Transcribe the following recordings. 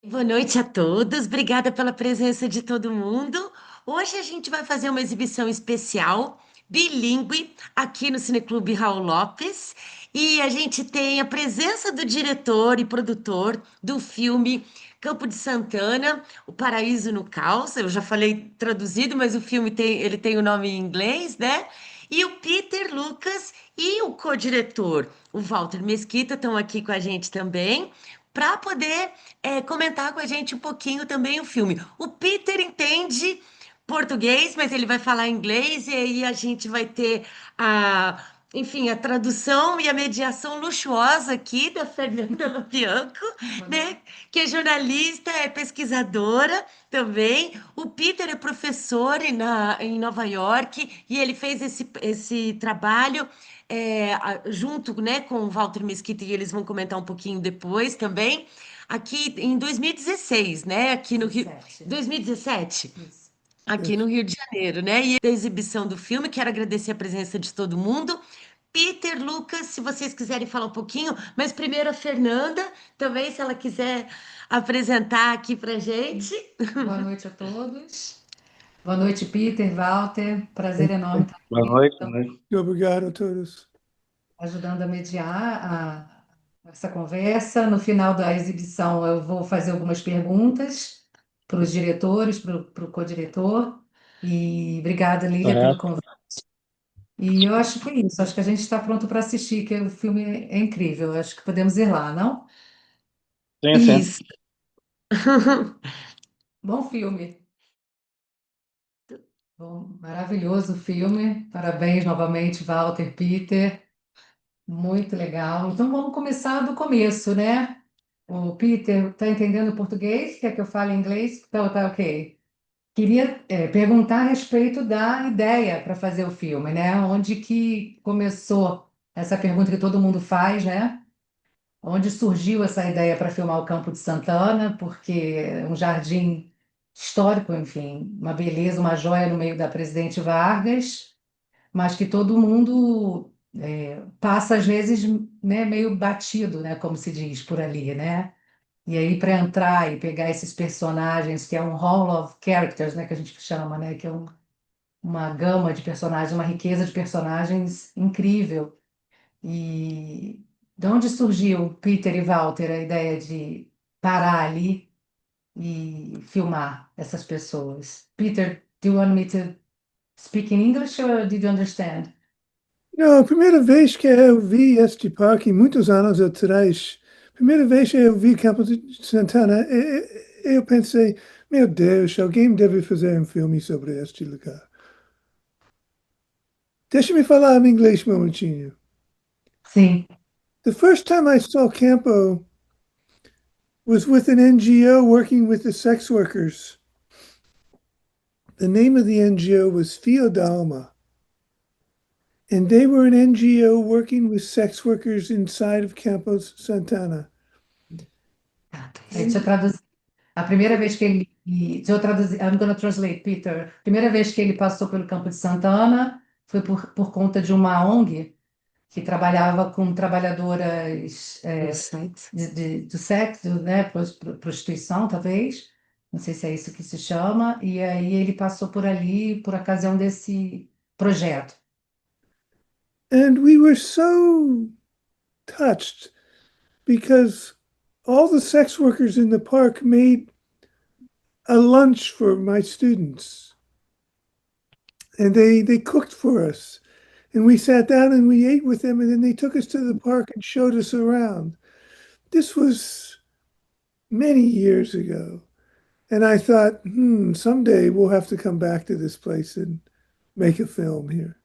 Boa noite a todos, obrigada pela presença de todo mundo. Hoje a gente vai fazer uma exibição especial, bilíngue, aqui no Cineclube Raul Lopes. E a gente tem a presença do diretor e produtor do filme Campo de Santana, O Paraíso no Caos. Eu já falei traduzido, mas o filme ele tem o nome em inglês, né? E o Peter Lucas e o co-diretor, o Walter Mesquita, estão aqui com a gente também para poder comentar com a gente um pouquinho também o filme. O Peter entende português, mas ele vai falar inglês e aí a gente vai ter enfim, a tradução e a mediação luxuosa aqui da Fernanda Bianco, né? Que é jornalista, é pesquisadora também. O Peter é professor em Nova York e ele fez esse trabalho junto, né, com o Walter Mesquita, e eles vão comentar um pouquinho depois também, aqui em 2016, né, aqui no Rio, 17. 2017, Isso. aqui no Rio de Janeiro, né, e a exibição do filme, quero agradecer a presença de todo mundo. Peter, Lucas, se vocês quiserem falar um pouquinho, mas primeiro a Fernanda, também, se ela quiser apresentar aqui pra gente. Boa noite a todos. Boa noite, Peter, Walter. Prazer enorme estar Boa aqui. noite, Então, né? Obrigado a todos. ajudando a mediar essa conversa. No final da exibição, eu vou fazer algumas perguntas para os diretores, para o co-diretor. E obrigada, Lília, pelo Certo. convite. E eu acho que é isso. Acho que a gente está pronto para assistir, que o filme é incrível. Acho que podemos ir lá, não? Sim, sim. Isso. Bom filme. Bom, maravilhoso filme. Parabéns novamente, Walter, Peter. Muito legal. Então vamos começar do começo, né? O Peter está entendendo português? Quer que eu fale inglês? Então tá ok. Queria perguntar a respeito da ideia para fazer o filme, né? Onde que começou essa pergunta que todo mundo faz, né? Onde surgiu essa ideia para filmar o Campo de Santana? Porque é um jardim histórico, enfim, uma beleza, uma joia no meio da Presidente Vargas, mas que todo mundo passa às vezes, né, meio batido, né, como se diz por ali, né? E aí para entrar e pegar esses personagens, que é um hall of characters, né, que a gente chama, né, que é uma gama de personagens, uma riqueza de personagens incrível. E de onde surgiu, Peter e Walter, a ideia de parar ali e filmar essas pessoas? Peter, do you want me to speak in English or did you understand? Não, a primeira vez que eu vi este parque, muitos anos atrás, primeira vez que eu vi Campo de Santana, eu pensei, meu Deus, alguém deve fazer um filme sobre este lugar. Deixa-me falar em inglês um momentinho. Sim. The first time I saw Campo was with an NGO working with the sex workers. The name of the NGO was Fio Dalma. And they were an NGO working with sex workers inside of Campos Santana. Deixa eu traduzir. A primeira vez que ele. Deixa eu traduzir. I'm going to translate, Peter. Primeira vez que ele passou pelo Campo de Santana foi por conta de uma ONG que trabalhava com trabalhadoras do sexo, né, prostituição, talvez. Não sei se é isso que se chama. E aí ele passou por ali por ocasião desse projeto. And we were so touched because all the sex workers in the park made a lunch for my students. And they cooked for us. And we sat down and we ate with them. And then they took us to the park and showed us around. This was many years ago. And I thought, someday we'll have to come back to this place and make a film here.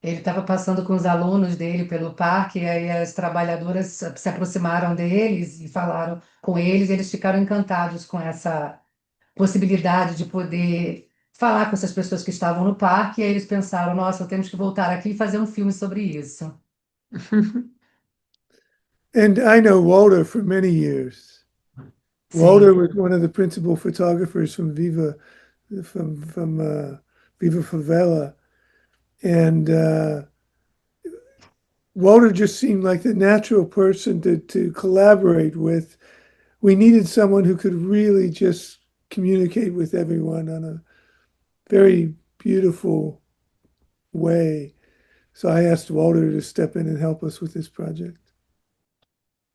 Ele estava passando com os alunos dele pelo parque, e aí as trabalhadoras se aproximaram deles e falaram com eles, e eles ficaram encantados com essa possibilidade de poder falar com essas pessoas que estavam no parque, e aí eles pensaram, nossa, temos que voltar aqui e fazer um filme sobre isso. And I know Walter for many years. Sim. Walter was one of the principal photographers from from Viva Favela, and Walter just seemed like the natural person to collaborate with we needed someone who could really just communicate with everyone on a very beautiful way. So I asked Walter to step in and help us with this project.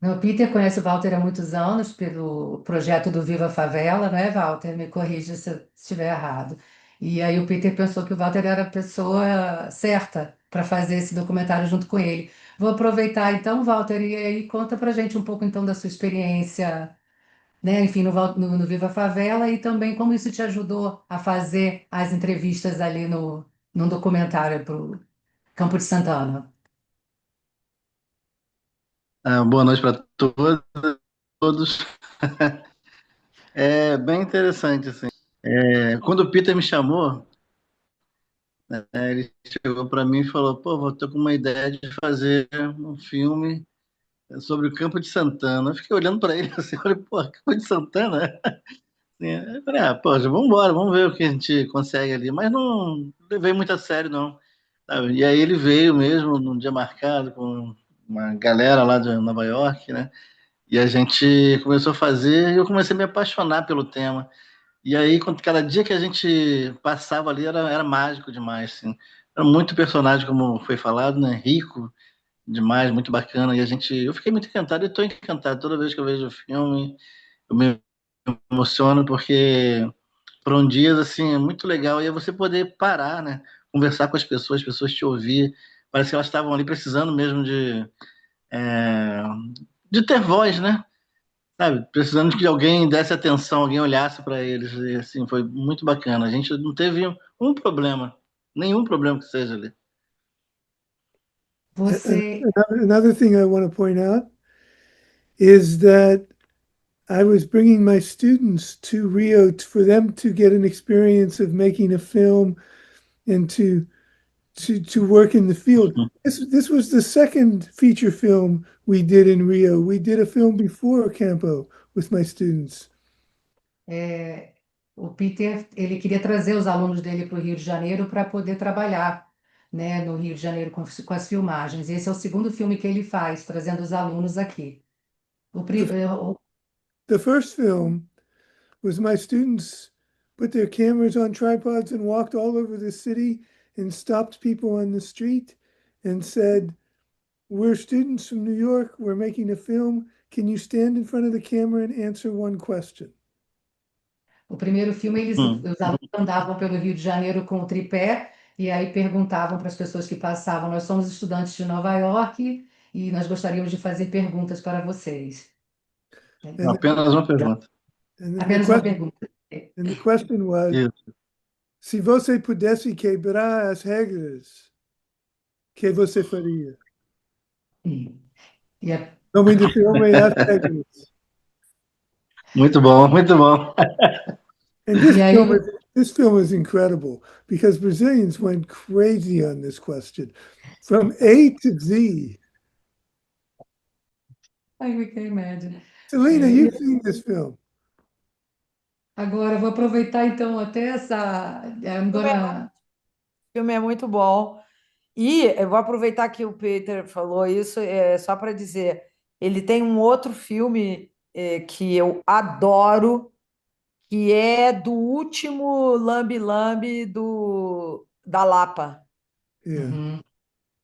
O Peter conhece o Walter há muitos anos pelo projeto do Viva Favela, não é, Walter? Me corrija se eu estiver errado. E aí o Peter pensou que o Walter era a pessoa certa para fazer esse documentário junto com ele. Vou aproveitar então, Walter, e aí conta pra gente um pouco então da sua experiência, né, enfim, no Viva Favela e também como isso te ajudou a fazer as entrevistas ali no documentário para o Campo de Santana. Boa noite para todos. É bem interessante, assim. Quando o Peter me chamou, ele chegou para mim e falou: Pô, vou ter com uma ideia de fazer um filme sobre o Campo de Santana. Eu fiquei olhando para ele assim, falei: Pô, Campo de Santana? Assim, eu falei: Poxa, vamos embora, vamos ver o que a gente consegue ali. Mas não levei muito a sério, não. Sabe? E aí ele veio mesmo num dia marcado com uma galera lá de Nova York, né? E a gente começou a fazer e eu comecei a me apaixonar pelo tema. E aí, cada dia que a gente passava ali era mágico demais, assim. Era muito personagem, como foi falado, né? Rico demais, muito bacana. Eu fiquei muito encantado e estou encantado. Toda vez que eu vejo o filme, eu me emociono porque foram dias, assim, muito legal. E é você poder parar, né? Conversar com as pessoas te ouvir. Parece que elas estavam ali precisando mesmo é, de ter voz, né? Sabe, precisando que alguém desse atenção, alguém olhasse para eles, e assim, foi muito bacana. A gente não teve um problema, nenhum problema que seja ali. Você, Another thing I want to point out is that I was bringing my students to Rio for them to get an experience of making a film and to work in the field. This was the second feature film we did in Rio. We did a film before Campo with my students. é, o Peter, ele queria trazer os alunos dele para o Rio de Janeiro para poder trabalhar, né, no Rio de Janeiro com as filmagens. Esse é o segundo filme que ele faz, trazendo os alunos aqui. O, pri- The, é, o- the first film was my students put their cameras on tripods and walked all over the city and stopped people on the street and said, "We're students from New York. We're making a film. Can you stand in front of the camera and answer one question?" o primeiro filme, Hum. os alunos andavam pelo Rio de Janeiro com o tripé e aí perguntavam para as pessoas que passavam: Nós somos estudantes de Nova York e nós gostaríamos de fazer perguntas para vocês. And Apenas uma pergunta. and then Apenas uma pergunta. the question was, Isso. se você pudesse quebrar as regras, que você faria? E a O nome do filme é As Regras. Muito bom, muito bom. And E aí, this film is incredible because Brazilians went crazy on this question from A to Z. we can imagine. Selena, É, you've e seen this film. agora, eu vou aproveitar então até essa. I'm filme é, gonna. o filme é muito bom. E eu vou aproveitar que o Peter falou isso, só para dizer, ele tem um outro filme que eu adoro, que é do último Lambe Lambe da Lapa. Yeah. Uhum.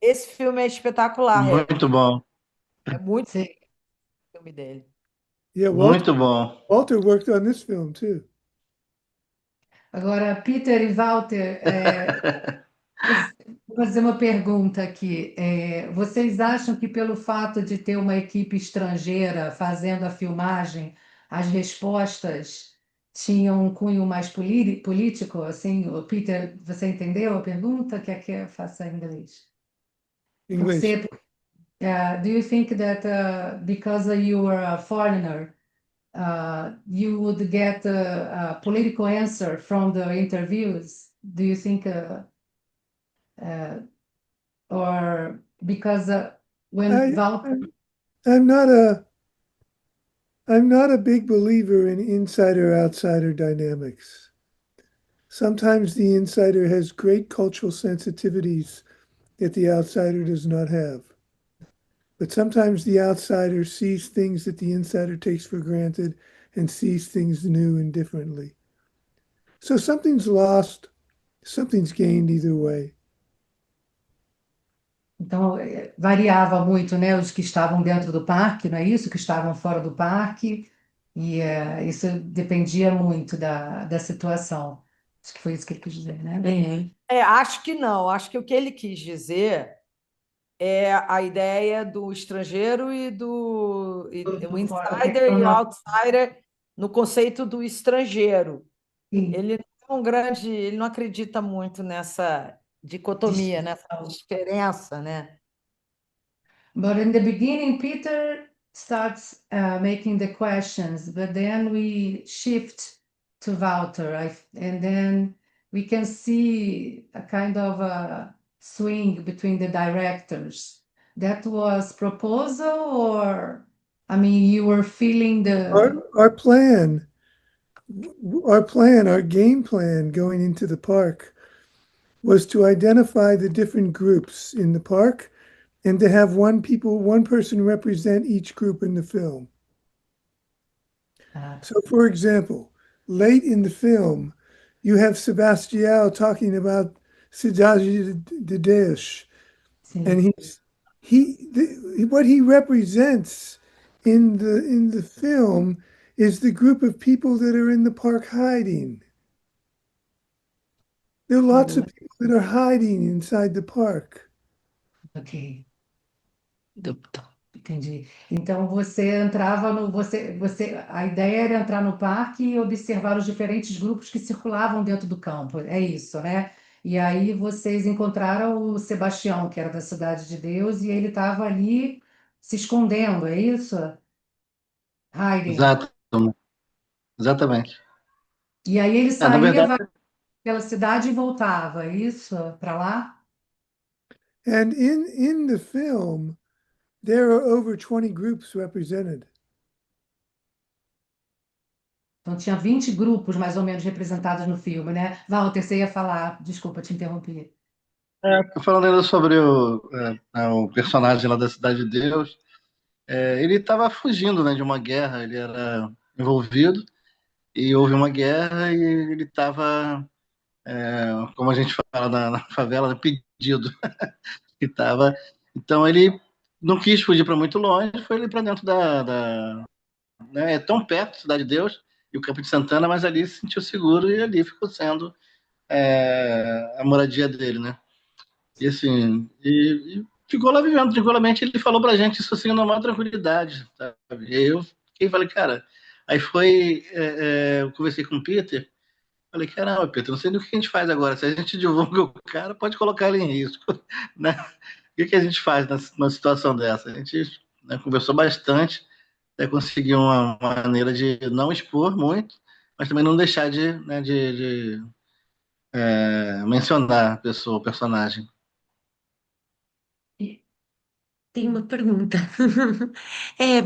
Esse filme é espetacular, Muito bom, é muito Sim. o filme dele. Yeah, muito bom. Walter worked on this film too. Agora, Peter e Walter, vou fazer uma pergunta aqui. Vocês acham que pelo fato de ter uma equipe estrangeira fazendo a filmagem, as respostas tinham um cunho mais político? Assim, o Peter, você entendeu a pergunta? Quer que eu faça em inglês? Por English. ser, do you think that because you were a foreigner, you would get a political answer from the interviews? Do you think, or because when I, Val, I'm not a I'm not a big believer in insider outsider dynamics. Sometimes the insider has great cultural sensitivities that the outsider does not have. but sometimes the outsider sees things that the insider takes for granted and sees things new and differently. So something's lost, something's gained either way. Então, variava muito, né? Os que estavam dentro do parque, não é isso? Que estavam fora do parque, e isso dependia muito da situação. Acho que foi isso que ele quis dizer, né? Acho que não. Acho que o que ele quis dizer é a ideia do estrangeiro o insider e o outsider no conceito do estrangeiro. Sim. Ele não acredita muito nessa dicotomia, nessa diferença, né? But in the beginning, Peter starts making the questions, but then we shift to Walter, and then we can see a kind of a swing between the directors. That was proposal, or I mean, you were feeling Our plan, our game plan going into the park was to identify the different groups in the park and to have one person represent each group in the film. So, for example, late in the film, you have Sebastião talking about Cidade de Deus, and what he represents in the film is the group of people that are in the park hiding. There are lots of people that are hiding inside the park. Ok. Entendi. Então você entrava no. A ideia era entrar no parque e observar os diferentes grupos que circulavam dentro do campo. É isso, né? E aí vocês encontraram o Sebastião, que era da Cidade de Deus, e ele estava ali se escondendo, é isso? Hiding. Exato, exatamente. E aí ele Na saía verdade, pela cidade e voltava, é isso? Para lá? And in the film, there are over 20 groups represented. Então tinha 20 grupos mais ou menos representados no filme, né? Walter, você ia falar, desculpa te interromper. falando ainda sobre o personagem lá da Cidade de Deus, ele estava fugindo, né, de uma guerra, ele era envolvido e houve uma guerra e ele estava, como a gente fala na favela, né, pedido. que tava, então ele não quis fugir para muito longe, foi ali para dentro né, é tão perto, Cidade de Deus e o Campo de Santana, mas ali se sentiu seguro e ali ficou sendo a moradia dele, né? E assim, e ficou lá vivendo tranquilamente. Ele falou pra gente isso assim, numa maior tranquilidade, sabe? E eu fiquei, falei, cara. Aí eu conversei com o Peter. Falei, caramba, Peter, não sei do que a gente faz agora. Se a gente divulga o cara, pode colocar ele em risco, né? O que a gente faz numa situação dessa? A gente, né, conversou bastante, até conseguir uma maneira de não expor muito, mas também não deixar de mencionar a pessoa, o personagem. Tem uma pergunta. É,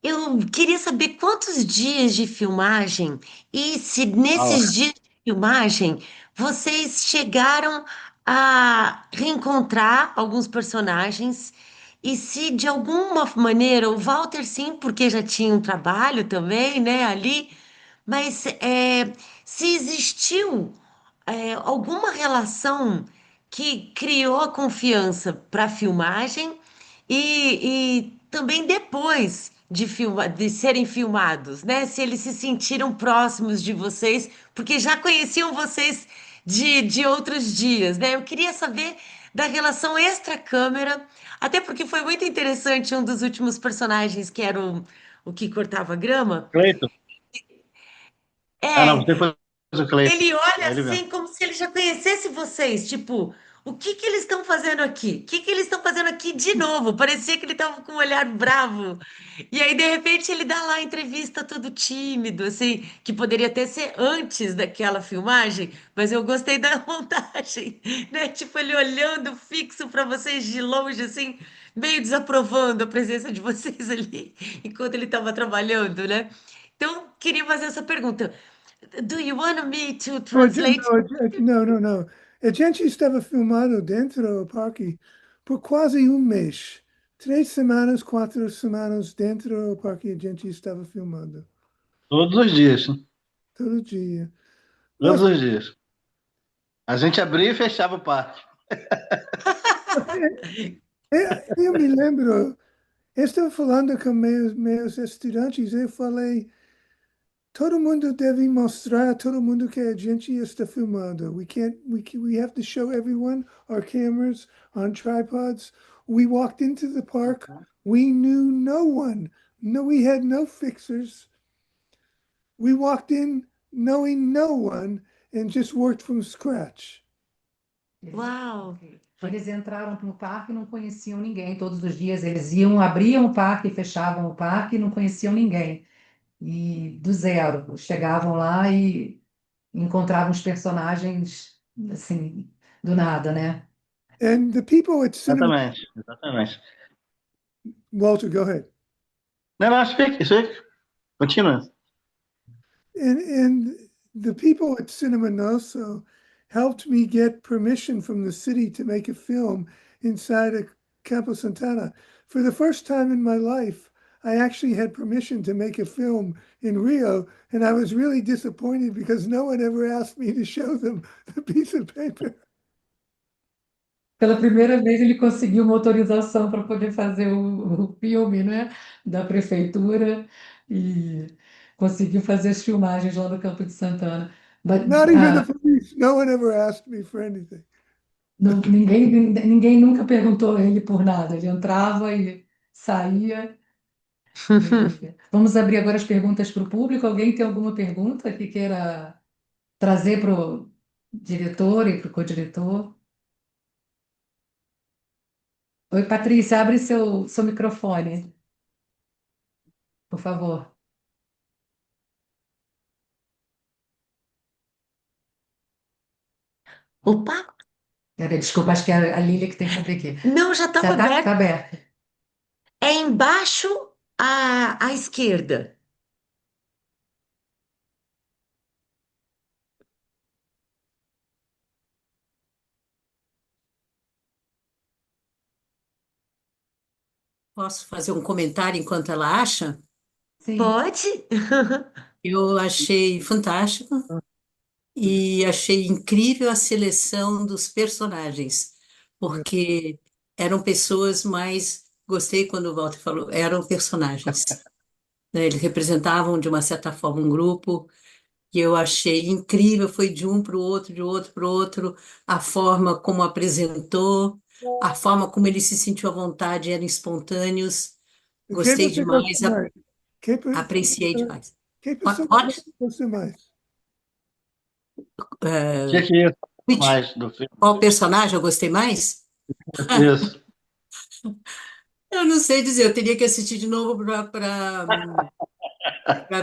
eu queria saber quantos dias de filmagem e se nesses dias de filmagem vocês chegaram a reencontrar alguns personagens e se de alguma maneira o Walter sim, porque já tinha um trabalho também, né, ali, mas se existiu alguma relação que criou a confiança para a filmagem e também depois de serem filmados, né? Se eles se sentiram próximos de vocês, porque já conheciam vocês de outros dias, né? Eu queria saber da relação extra-câmera, até porque foi muito interessante um dos últimos personagens, que era o que cortava grama. Cleiton? Ah, não, É, você foi o Cleiton. ele olha É ele mesmo. assim como se ele já conhecesse vocês, tipo, o que que eles estão fazendo aqui? O que que eles estão fazendo aqui de novo? Parecia que ele estava com um olhar bravo. E aí, de repente, ele dá lá a entrevista todo tímido, assim, que poderia até ser antes daquela filmagem, mas eu gostei da montagem, né? Tipo, ele olhando fixo para vocês de longe, assim, meio desaprovando a presença de vocês ali, enquanto ele estava trabalhando, né? Então, queria fazer essa pergunta. Do you want me to translate? No. A gente estava filmando dentro do parque por quase um mês. 3 semanas, 4 semanas dentro do parque a gente estava filmando. Todos os dias. Todo dia. Todos Nossa, os dias. A gente abria e fechava o parque. eu me lembro, eu estava falando com meus estudantes, eu falei, todo mundo deve mostrar a todo mundo que a gente está filmando. We have to show everyone our cameras on tripods. We walked into the park. We knew no one. No, we had no fixers. We walked in knowing no one and just worked from scratch. Uau! Eles entraram no parque e não conheciam ninguém. Todos os dias eles iam, abriam o parque, fechavam o parque e não conheciam ninguém. E do zero, chegavam lá e encontravam os personagens assim, do nada, né? And the people at Cinema, Exatamente, exatamente. Walter, go ahead. Não, não, speak. Continua. And the people at Cinema Nosso helped me get permission from the city to make a film inside of Campo Santana. For the first time in my life, I actually had permission to make a film in Rio, and I was really disappointed because no one ever asked me to show them the piece of paper. Pela primeira vez ele conseguiu uma autorização para poder fazer o filme, né, da prefeitura e conseguiu fazer as filmagens lá no Campo de Santana. But, Not even the police. No one ever asked me for anything. ninguém nunca perguntou a ele por nada. Ele entrava e saía. Vamos abrir agora as perguntas para o público. Alguém tem alguma pergunta que queira trazer para o diretor e para o co-diretor? Oi, Patrícia, abre seu microfone, por favor. Opa! Desculpa, acho que é a Lília que tem que abrir aqui. Não, já estava Já está aberto. aberto. É embaixo à esquerda. Posso fazer um comentário enquanto ela acha? Sim. Pode? Eu achei fantástico e achei incrível a seleção dos personagens, porque eram pessoas mais. Gostei quando o Walter falou, eram personagens, né? Eles representavam, de uma certa forma, um grupo, e eu achei incrível. Foi de um para o outro, de outro para o outro, a forma como apresentou, a forma como ele se sentiu à vontade, eram espontâneos. Quem Gostei você gosta demais, mais? apreciei demais. Quem pessoa Pode? gosta mais? O que é isso mais do filme? Qual personagem eu gostei mais? Isso. Eu não sei dizer, eu teria que assistir de novo para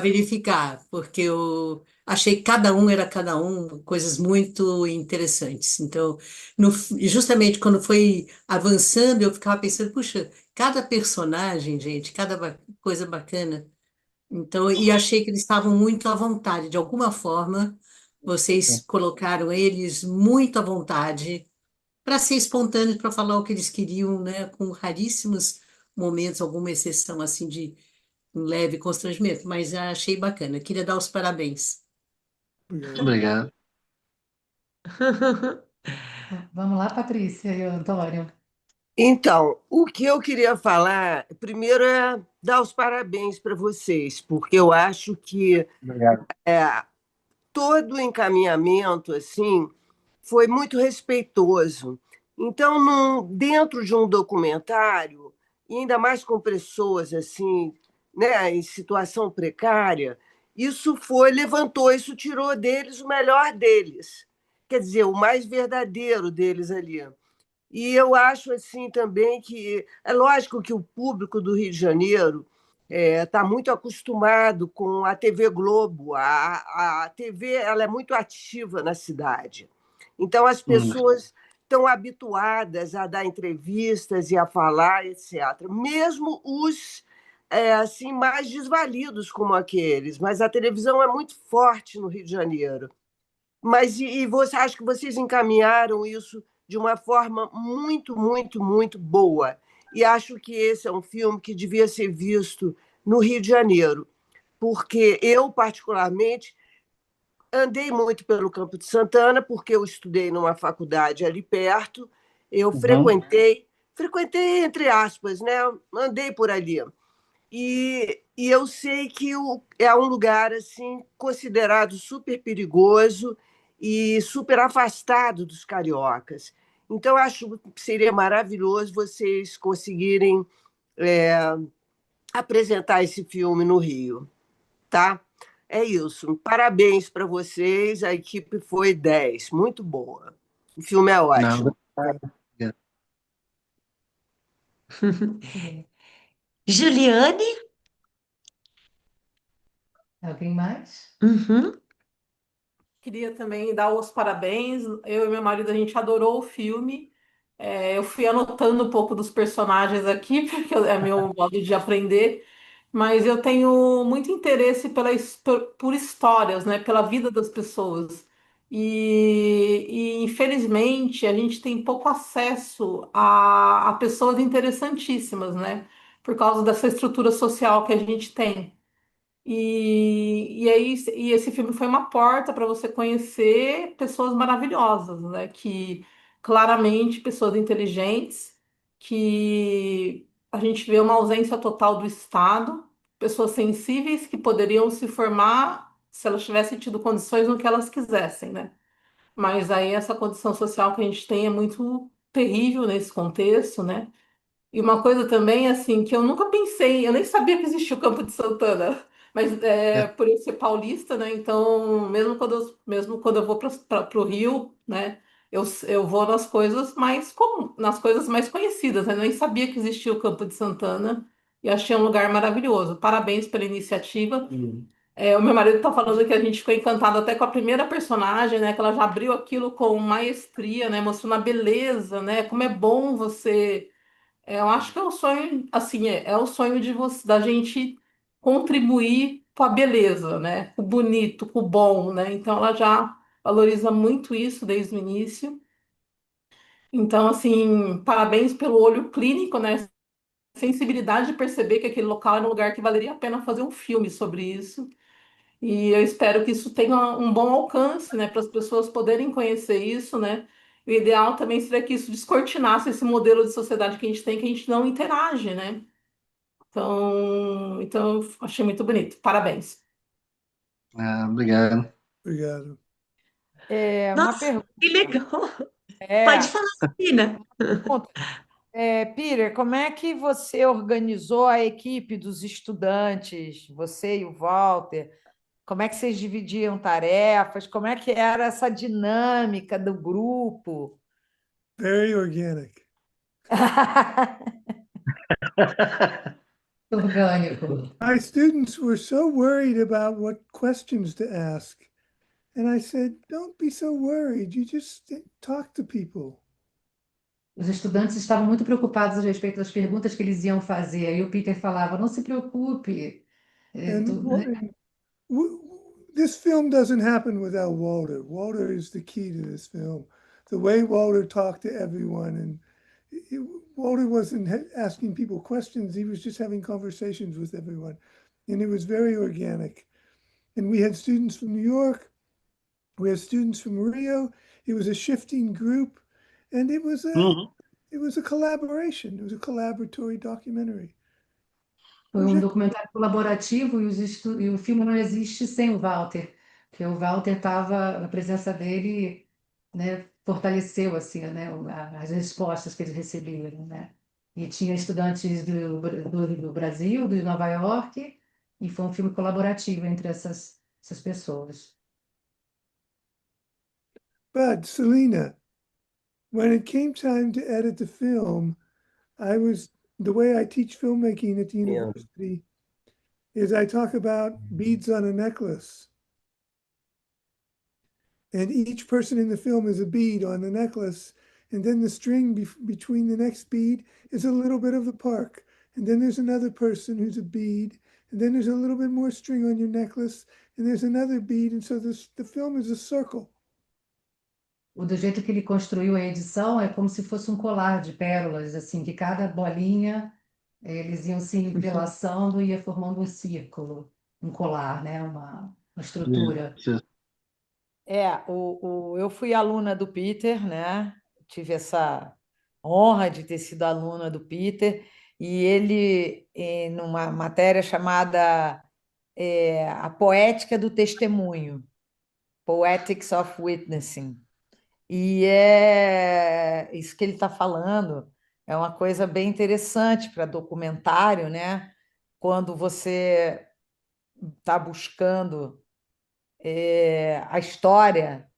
verificar, porque eu achei que cada um era cada um, coisas muito interessantes. Então, justamente quando foi avançando, eu ficava pensando, puxa, cada personagem, gente, coisa bacana. Então, e achei que eles estavam muito à vontade, de alguma forma, vocês colocaram eles muito à vontade para ser espontâneos, para falar o que eles queriam, né, com raríssimos momentos, alguma exceção assim de um leve constrangimento, mas achei bacana. Queria dar os parabéns. Obrigado. Vamos lá, Patrícia e Antônio. Então, o que eu queria falar, primeiro é dar os parabéns para vocês, porque eu acho que Obrigado. todo o encaminhamento assim foi muito respeitoso. Então, dentro de um documentário, e ainda mais com pessoas assim, né, em situação precária, isso tirou deles o melhor deles, quer dizer, o mais verdadeiro deles ali. E eu acho assim também que é lógico que o público do Rio de Janeiro está muito acostumado com a TV Globo. A TV ela é muito ativa na cidade. Então, as pessoas estão habituadas a dar entrevistas e a falar, etc. Mesmo os assim mais desvalidos como aqueles. Mas a televisão é muito forte no Rio de Janeiro. Mas acho que vocês encaminharam isso de uma forma muito, muito, muito boa. E acho que esse é um filme que devia ser visto no Rio de Janeiro, porque eu, particularmente, andei muito pelo Campo de Santana, porque eu estudei numa faculdade ali perto, eu Uhum. frequentei entre aspas, né? Andei por ali. E eu sei que é um lugar assim considerado super perigoso e super afastado dos cariocas. Então, acho que seria maravilhoso vocês conseguirem é, apresentar esse filme no Rio, tá? É isso. Parabéns para vocês. A equipe foi 10, muito boa. O filme é Não, ótimo. obrigado. Juliane? Alguém mais? Uhum. Queria também dar os parabéns. Eu e meu marido, a gente adorou o filme. Eu fui anotando um pouco dos personagens aqui, porque é meu modo de aprender. Mas eu tenho muito interesse por histórias, né? Pela vida das pessoas. Infelizmente, a gente tem pouco acesso a pessoas interessantíssimas, né? Por causa dessa estrutura social que a gente tem. E esse filme foi uma porta para você conhecer pessoas maravilhosas, né? Que claramente pessoas inteligentes, que a gente vê uma ausência total do Estado, pessoas sensíveis que poderiam se formar se elas tivessem tido condições no que elas quisessem, né? Mas aí essa condição social que a gente tem é muito terrível nesse contexto, né? E uma coisa também, assim, que eu nunca pensei, eu nem sabia que existia o Campo de Santana, mas É, por eu ser paulista, né? Então, mesmo quando eu vou para o Rio, né? Eu vou nas coisas mais conhecidas, né? Eu nem sabia que existia o Campo de Santana e achei um lugar maravilhoso. Parabéns pela iniciativa. O meu marido está falando que a gente ficou encantado até com a primeira personagem, né? Que ela já abriu aquilo com maestria, né? Mostrando a beleza, né? Como é bom você eu acho que é o sonho, assim, é o sonho da gente contribuir com a beleza, né? Com o bonito, com o bom, né? Então ela já valoriza muito isso desde o início. Então, assim, parabéns pelo olho clínico, né? Sensibilidade de perceber que aquele local era um lugar que valeria a pena fazer um filme sobre isso. E eu espero que isso tenha um bom alcance, né? Para as pessoas poderem conhecer isso, né? O ideal também seria que isso descortinasse esse modelo de sociedade que a gente tem, que a gente não interage, né? Então eu achei muito bonito. Parabéns. obrigado. Obrigado. Uma Nossa, pergunta. que legal. Pode É, falar, Sabrina. Peter, como é que você organizou a equipe dos estudantes, você e o Walter? Como é que vocês dividiam tarefas? Como é que era essa dinâmica do grupo? Very organic. Orgânico. My students were so worried about what questions to ask. And I said, don't be so worried. You just talk to people. Os estudantes estavam muito preocupados a respeito das perguntas que eles iam fazer. E o Peter falava: não se preocupe. And this film doesn't happen without Walter. Walter is the key to this film. The way Walter talked to everyone, and Walter wasn't asking people questions; he was just having conversations with everyone, and it was very organic. And we had students from New York, we had students from Rio. It was a shifting group, and Uhum. it was a collaboration. It was a collaboratory documentary. Foi um documentário colaborativo e o filme não existe sem o Walter, porque o Walter estava, a presença dele, né, fortaleceu assim, né, as respostas que eles receberam, né? E tinha estudantes do Brasil, de Nova York, e foi um filme colaborativo entre essas pessoas. But Selena, when it came time to edit the film, the way I teach filmmaking at the university is I talk about beads on a necklace. And each person in the film is a bead on the necklace. And then the string between the next bead is a little bit of the park. And then there's another person who's a bead. And then there's a little bit more string on your necklace. And there's another bead. And so the film is a circle. do jeito que ele construiu a edição, é como se fosse um colar de pérolas, assim, que cada bolinha eles iam se entrelaçando e ia formando um círculo, um colar, né? Uma estrutura. Isso. Eu fui aluna do Peter, né? Tive essa honra de ter sido aluna do Peter, e ele, numa matéria chamada A Poética do Testemunho, Poetics of Witnessing. E é isso que ele está falando, é uma coisa bem interessante para documentário, né? Quando você está buscando a história,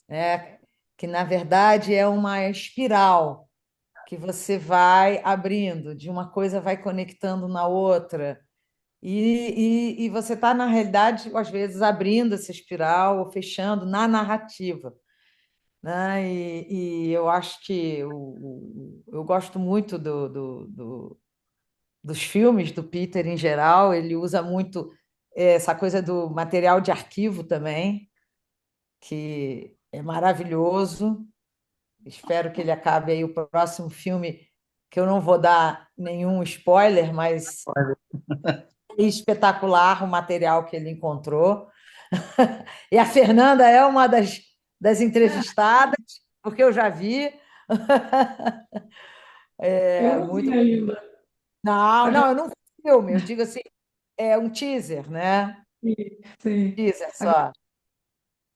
né? Que na verdade é uma espiral que você vai abrindo, de uma coisa vai conectando na outra. E você está, na realidade, às vezes, abrindo essa espiral ou fechando na narrativa, né? E eu acho que eu gosto muito dos filmes do Peter em geral, ele usa muito essa coisa do material de arquivo também, que é maravilhoso. Espero que ele acabe aí o próximo filme, que eu não vou dar nenhum spoiler, mas é espetacular o material que ele encontrou. E a Fernanda é uma das entrevistadas, porque eu já vi. Eu É não vi muito. ainda. Não, Eu já não, eu não vi filme, eu digo assim, é um teaser, né? vi, sim. Teaser Agora, só.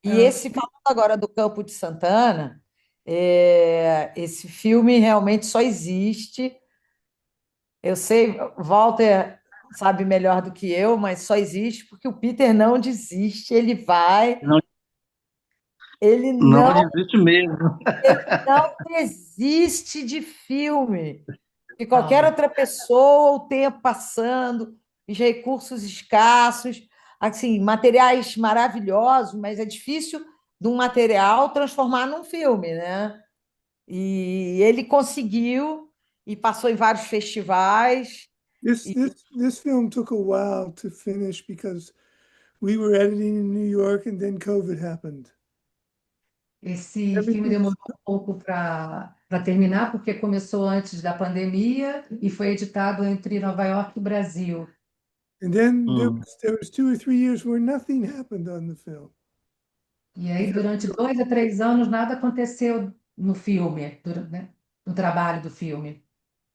E ah, esse, falando agora do Campo de Santana, esse filme realmente só existe. Eu sei, Walter sabe melhor do que eu, mas só existe porque o Peter não desiste, ele vai, Não, ele não não, existe mesmo. ele não desiste de filme. Que qualquer não. outra pessoa, o tempo passando, os recursos escassos, assim, materiais maravilhosos, mas é difícil de um material transformar num filme, né? E ele conseguiu e passou em vários festivais. This film took a while to finish because we were editing in New York and then COVID happened. Esse filme Everything demorou um pouco para terminar, porque começou antes da pandemia e foi editado entre Nova York e Brasil. and then Hum. there was 2 or 3 years where nothing happened on the film. E aí, Because durante 2 a 3 anos, nada aconteceu no filme, né, no trabalho do filme.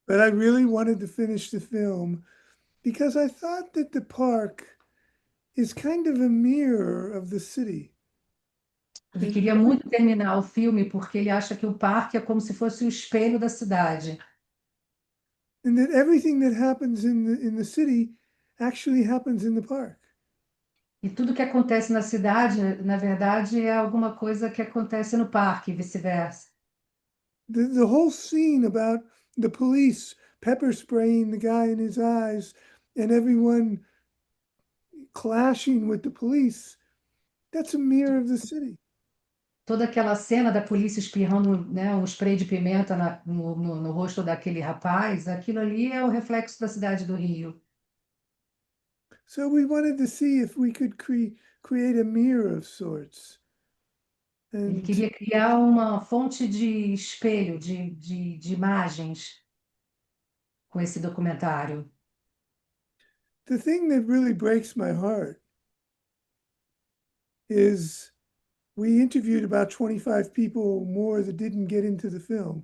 but I really wanted to finish the film because I thought that the park is kind of a mirror of the city. Ele queria muito terminar o filme porque ele acha que o parque é como se fosse o espelho da cidade. And that everything that happens in the city actually happens in the park. E tudo que acontece na cidade, na verdade, é alguma coisa que acontece no parque, e vice-versa. The whole scene about the police pepper spraying the guy in his eyes and everyone clashing with the police, that's a mirror of the city. Toda aquela cena da polícia espirrando, né, um spray de pimenta no rosto daquele rapaz, aquilo ali é o reflexo da cidade do Rio. So we wanted to see if we could create a mirror of sorts. Ele And queria criar uma fonte de espelho, de imagens com esse documentário. the thing that really breaks my heart is we interviewed about 25 people more that didn't get into the film.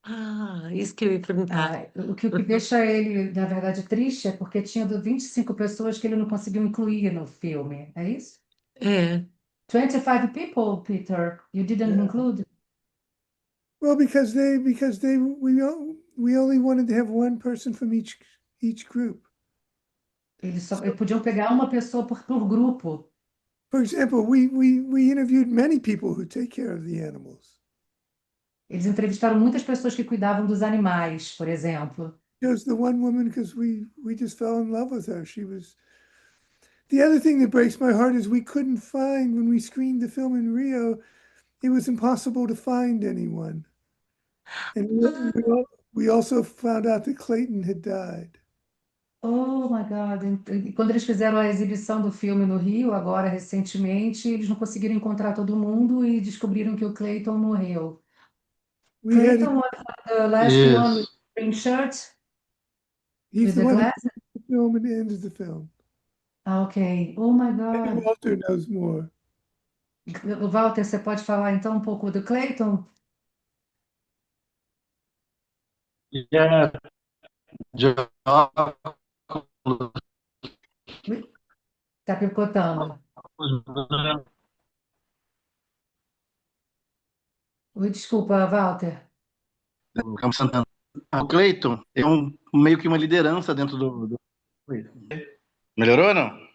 Ah, isso que eu ia perguntar. O que deixa ele, na verdade, triste é porque tinha 25 pessoas que ele não conseguiu incluir no filme, é isso? É. 25 people, Peter, you didn't include? Well, because we only wanted to have one person from each group. Eles podiam pegar uma pessoa por grupo. For example, we interviewed many people who take care of the animals. Eles entrevistaram muitas pessoas que cuidavam dos animais, por exemplo. There's the one woman because we just fell in love with her. She was the other thing that breaks my heart is we couldn't find when we screened the film in Rio. It was impossible to find anyone, and Ah, we also found out that Clayton had died. Oh my God. E quando eles fizeram a exibição do filme no Rio, agora recentemente, eles não conseguiram encontrar todo mundo e descobriram que o Clayton morreu. We had Clayton was the last one with Isso. the green shirt, he's with the the one who glasses. starts the film and ends the film. Ah, ok. Oh my Maybe God. Walter knows more. Walter, você pode falar então um pouco do Clayton? Yeah, de óculos Tá picotando. brancos, Oi, desculpa, Walter. do Campo Santana. O Cleiton é meio que uma liderança dentro do... Melhorou ou não?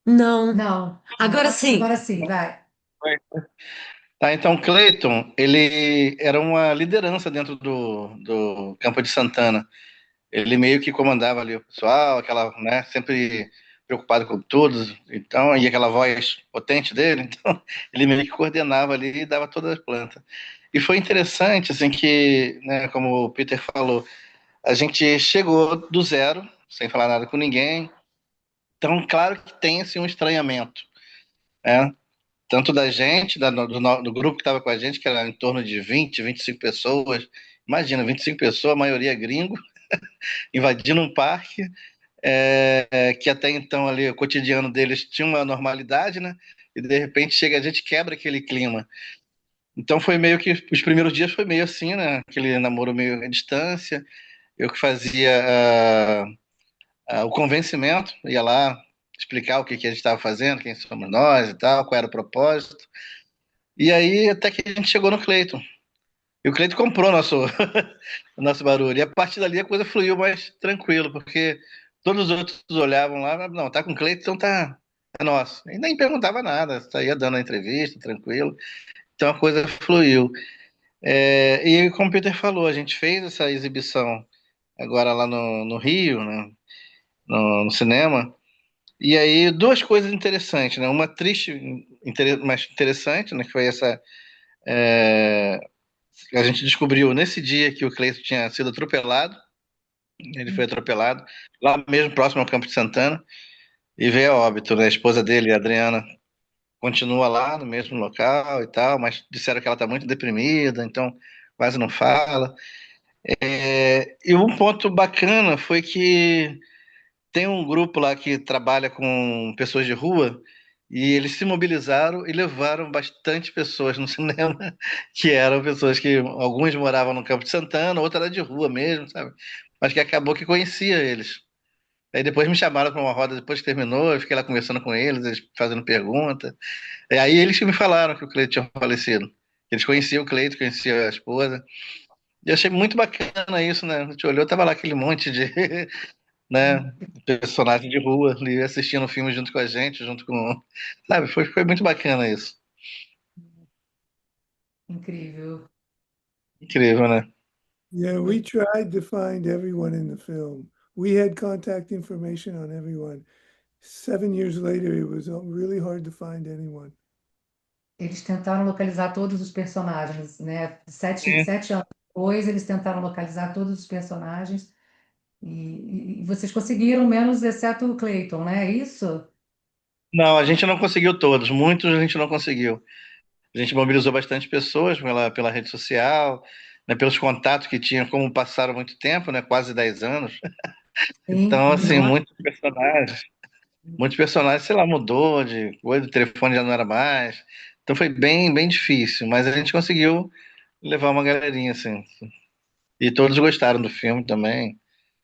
Não. Não, Agora sim. agora sim, vai. Tá, então, o Cleiton, ele era uma liderança dentro do Campo de Santana. Ele meio que comandava ali o pessoal, aquela, né, sempre preocupado com todos, então, e aquela voz potente dele, então, ele meio que coordenava ali e dava todas as plantas. E foi interessante, assim, que, né, como o Peter falou, a gente chegou do zero, sem falar nada com ninguém, então, claro que tem, assim, um estranhamento, né? Tanto da gente, do grupo que estava com a gente, que era em torno de 25 pessoas. Imagina, 25 pessoas, a maioria gringo, invadindo um parque, que até então ali o cotidiano deles tinha uma normalidade, né? E de repente chega a gente quebra aquele clima. Então foi meio que os primeiros dias foi meio assim, né? Aquele namoro meio à distância. Eu que fazia o convencimento, ia lá explicar o que que a gente estava fazendo, quem somos nós e tal, qual era o propósito. E aí até que a gente chegou no Cleiton. E o Cleiton comprou o nosso barulho. E a partir dali a coisa fluiu mais tranquilo, porque todos os outros olhavam lá, não, tá com o Cleiton, então tá, é nosso. E nem perguntava nada, saía dando a entrevista, tranquilo. Então a coisa fluiu. E como o Peter falou, a gente fez essa exibição agora lá no Rio, né, no cinema. E aí duas coisas interessantes, né? Uma triste, mas interessante, né? Que foi essa. é, A gente descobriu nesse dia que o Cleiton tinha sido atropelado. Ele foi atropelado lá mesmo, próximo ao Campo de Santana, e veio a óbito, né? A esposa dele, a Adriana, continua lá no mesmo local e tal, mas disseram que ela está muito deprimida, então quase não fala. E um ponto bacana foi que tem um grupo lá que trabalha com pessoas de rua. E eles se mobilizaram e levaram bastante pessoas no cinema, que eram pessoas que alguns moravam no Campo de Santana, outra era de rua mesmo, sabe? Mas que acabou que conhecia eles. Aí depois me chamaram para uma roda depois que terminou, eu fiquei lá conversando com eles, eles fazendo pergunta. E aí eles que me falaram que o Cleiton tinha falecido. Eles conheciam o Cleiton, conheciam a esposa. E eu achei muito bacana isso, né? A gente olhou, tava lá aquele monte de, né, personagem de rua ali assistindo o filme junto com a gente, junto com. Sabe, foi muito bacana isso. Incrível. Incrível, né? Yeah, we tried to find everyone in the film. We had contact information on everyone. 7 years later, it was really hard to find anyone. Eles tentaram localizar todos os personagens, né? Sete anos depois, eles tentaram localizar todos os personagens e vocês conseguiram, menos exceto o Clayton, né? É isso? Não, a gente não conseguiu todos, muitos a gente não conseguiu. A gente mobilizou bastante pessoas pela rede social, né, pelos contatos que tinha, como passaram muito tempo, né, quase 10 anos. Sim, Então, assim, nossa. muitos personagens, sei lá, mudou de coisa, o telefone já não era mais. Então foi bem, bem difícil, mas a gente conseguiu levar uma galerinha, assim. E todos gostaram do filme também,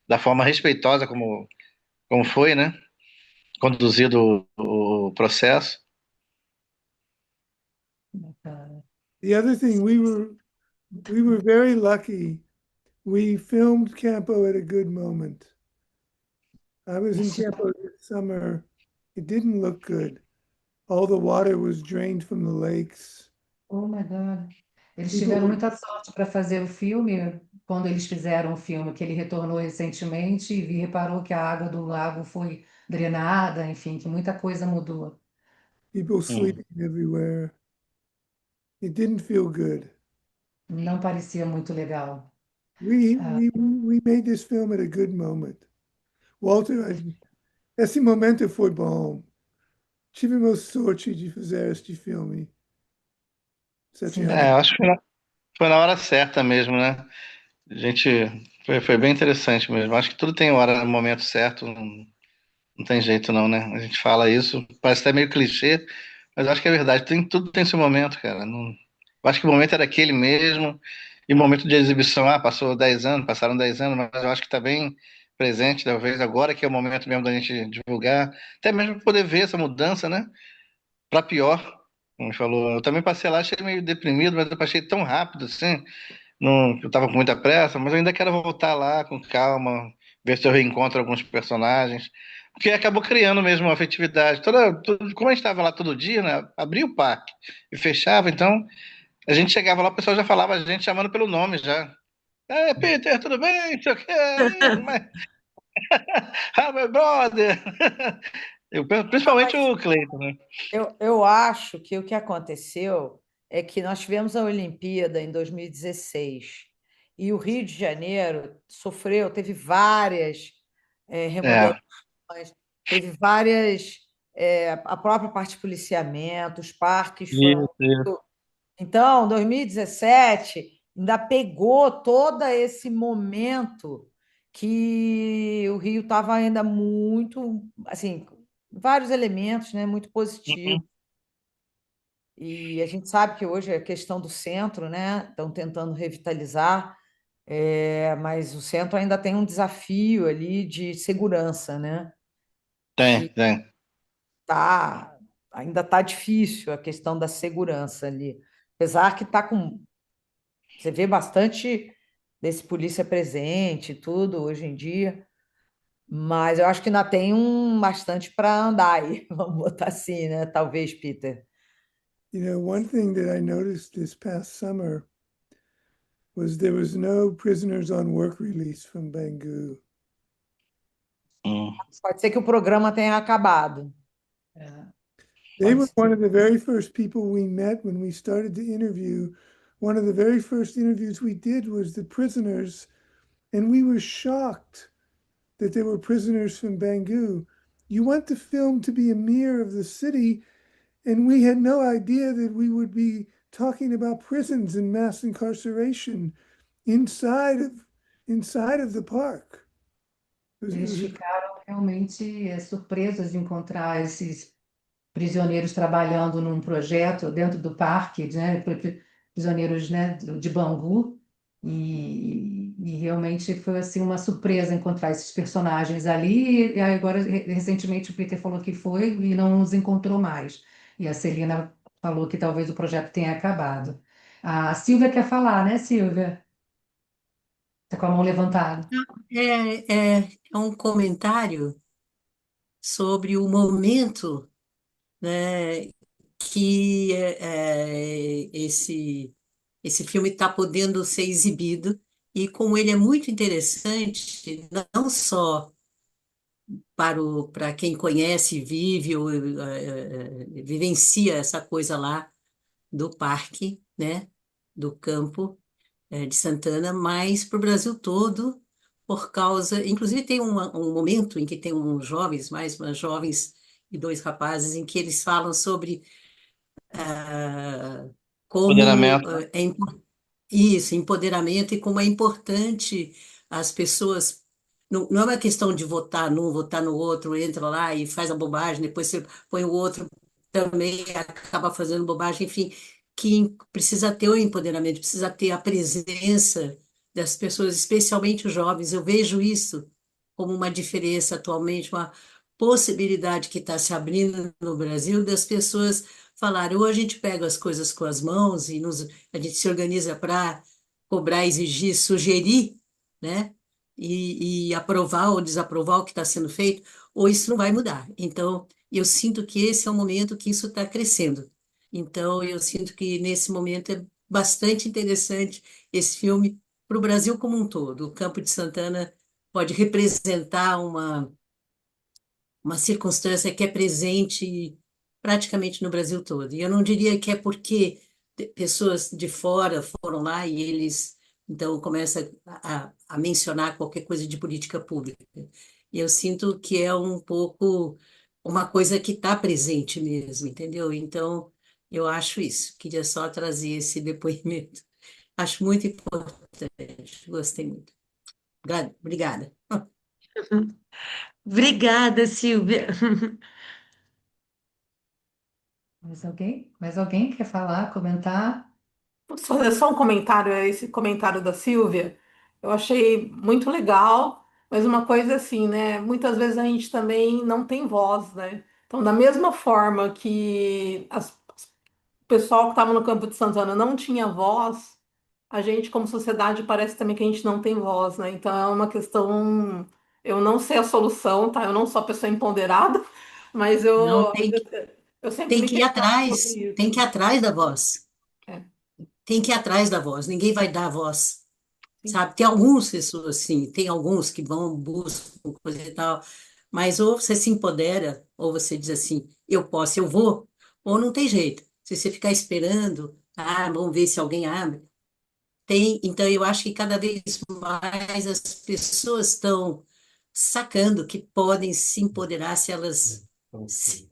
da forma respeitosa como foi, né, conduzido o processo. Bacana. The other thing, we were very lucky. We filmed Campo at a good moment. I was in Campo this summer. It didn't look good. All the water was drained from the lakes. Oh my God. Eles People tiveram were, muita sorte para fazer o filme, quando eles fizeram o filme, que ele retornou recentemente e reparou que a água do lago foi drenada, enfim, que muita coisa mudou. people Hum. sleeping everywhere. It didn't feel good. Não parecia muito legal. We Ah, we we made this film at a good moment. Walter, esse momento foi bom. Tivemos sorte de fazer este filme. Sim, É, Satyam. eu acho que foi na hora certa mesmo, né? A gente foi bem interessante mesmo. Acho que tudo tem hora, no momento certo, não tem jeito não, né? A gente fala isso, parece até meio clichê, mas eu acho que é verdade. Tudo tem seu momento, cara. Eu acho que o momento era aquele mesmo, e o momento de exibição, passou 10 anos, passaram 10 anos, mas eu acho que está bem presente, talvez agora que é o momento mesmo da gente divulgar, até mesmo poder ver essa mudança, né? Para pior, como falou. Eu também passei lá, achei meio deprimido, mas eu passei tão rápido assim. Não, eu tava com muita pressa, mas eu ainda quero voltar lá com calma, ver se eu reencontro alguns personagens. Porque acabou criando mesmo uma afetividade. Como a gente estava lá todo dia, né? Abria o parque e fechava, então a gente chegava lá, o pessoal já falava a gente chamando pelo nome já. É, Peter, tudo bem? Não sei o quê. My brother! Principalmente o Cleiton, né? Eu acho que o que aconteceu é que nós tivemos a Olimpíada em 2016 e o Rio de Janeiro sofreu, teve várias É, remodelações, teve várias, a própria parte de policiamento, os parques foram. isso, isso. Então, 2017 ainda pegou todo esse momento que o Rio estava ainda muito, assim, vários elementos, né, muito positivos. Uhum. E a gente sabe que hoje é a questão do centro, né? Estão tentando revitalizar, mas o centro ainda tem um desafio ali de segurança, né? Tem, Que tem. ainda está difícil a questão da segurança ali. Apesar que está com. Você vê bastante desse polícia presente e tudo hoje em dia, mas eu acho que ainda tem bastante para andar aí, vamos botar assim, né? Talvez, Peter. One thing that I noticed this past summer was there was no prisoners on work release from Bangu. Hum. Pode ser que o programa tenha acabado. They Pode were one ser. of the very first people we met when we started the interview. One of the very first interviews we did was the prisoners, and we were shocked that there were prisoners from Bangu. You want the film to be a mirror of the city, and we had no idea that we would be talking about prisons and mass incarceration inside of inside of the park. It eles was ficaram realmente surpresos de encontrar esses prisioneiros trabalhando num projeto dentro do parque, né, prisioneiros, né, de Bangu, e realmente foi assim uma surpresa encontrar esses personagens ali. E agora, recentemente, o Peter falou que foi e não os encontrou mais. E a Celina falou que talvez o projeto tenha acabado. A Silvia quer falar, né, Silvia? Está com a mão levantada. É um comentário sobre o momento, né, que esse filme está podendo ser exibido e como ele é muito interessante, não só para quem conhece, vive ou vivencia essa coisa lá do parque, né, do campo de Santana, mas para o Brasil todo, por causa, inclusive tem um momento em que tem uns jovens, mais umas jovens e dois rapazes, em que eles falam sobre como Empoderamento, né? isso, empoderamento e como é importante as pessoas. Não é uma questão de votar num, votar no outro, entra lá e faz a bobagem, depois você põe o outro também acaba fazendo bobagem, enfim, que precisa ter o empoderamento, precisa ter a presença das pessoas, especialmente os jovens. Eu vejo isso como uma diferença atualmente, uma possibilidade que está se abrindo no Brasil das pessoas falarem, ou a gente pega as coisas com as mãos e a gente se organiza para cobrar, exigir, sugerir, né? E aprovar ou desaprovar o que está sendo feito, ou isso não vai mudar. Então, eu sinto que esse é o momento que isso está crescendo. Então, eu sinto que nesse momento é bastante interessante esse filme para o Brasil como um todo. O Campo de Santana pode representar uma circunstância que é presente praticamente no Brasil todo. E eu não diria que é porque pessoas de fora foram lá e eles Então começa a mencionar qualquer coisa de política pública. E eu sinto que é um pouco uma coisa que está presente mesmo, entendeu? Então, eu acho isso. Queria só trazer esse depoimento. Acho muito importante. Gostei muito. Obrigada. Obrigada, Silvia. Mais alguém? Mais alguém quer falar, comentar? Posso fazer só um comentário a esse comentário da Silvia? Eu achei muito legal, mas uma coisa assim, né? Muitas vezes a gente também não tem voz, né? Então, da mesma forma que o pessoal que estava no Campo de Santana não tinha voz, a gente, como sociedade, parece também que a gente não tem voz, né? Então, é uma questão. Eu não sei a solução, tá? Eu não sou a pessoa empoderada, mas Não, eu sempre tem me que ir questiono sobre atrás, tem que ir isso. atrás da voz. É, Tem que ir atrás da voz. Ninguém vai dar a voz. sim. Sabe? Tem algumas pessoas assim, tem alguns que vão, buscam coisa e tal, mas ou você se empodera, ou você diz assim, eu posso, eu vou, ou não tem jeito. Se você ficar esperando, vamos ver se alguém abre. Então eu acho que cada vez mais as pessoas estão sacando que podem se empoderar se elas se-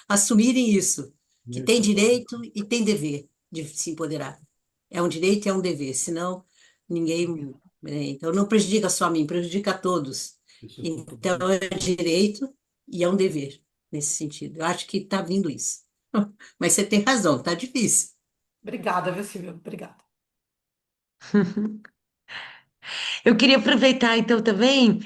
assumirem isso, que tem direito e tem dever de se empoderar. É um direito e é um dever, senão ninguém. Então não prejudica só a mim, prejudica a todos. Então é direito e é um dever nesse sentido. Eu acho que está vindo isso. Mas você tem razão, está difícil. Obrigada, viu, Silvia? Obrigada. Eu queria aproveitar então também,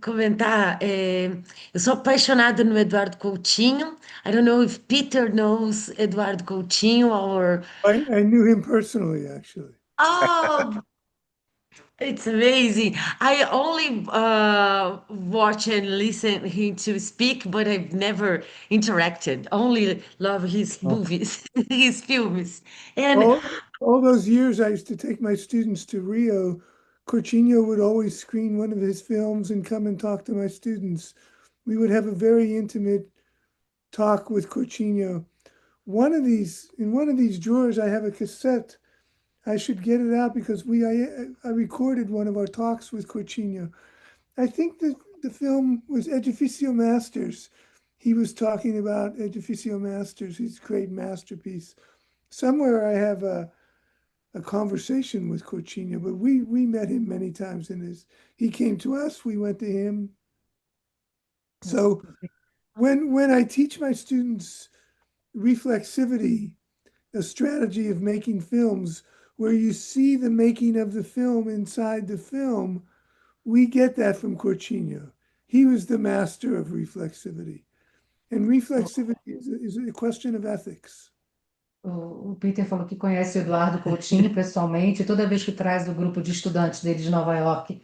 comentar. Eu sou apaixonada no Eduardo Coutinho. I don't know if Peter knows Eduardo Coutinho or. I knew him personally, actually. Oh, it's amazing. I only watch and listen him to speak, but I've never interacted. Only love his Oh. movies, his films. And All those years I used to take my students to Rio, Coutinho would always screen one of his films and come and talk to my students. We would have a very intimate talk with Coutinho. In one of these drawers, I have a cassette. I should get it out because I recorded one of our talks with Coutinho. I think that the film was Edificio Masters. He was talking about Edificio Masters, his great masterpiece. Somewhere I have a conversation with Coutinho, but we met him many times in his. He came to us, we went to him. So when I teach my students reflexivity, a strategy of making films where you see the making of the film inside the film, we get that from Coutinho. He was the master of reflexivity. And reflexivity is a question of ethics. O Peter falou que conhece o Eduardo Coutinho pessoalmente, e toda vez que traz o grupo de estudantes dele de Nova York,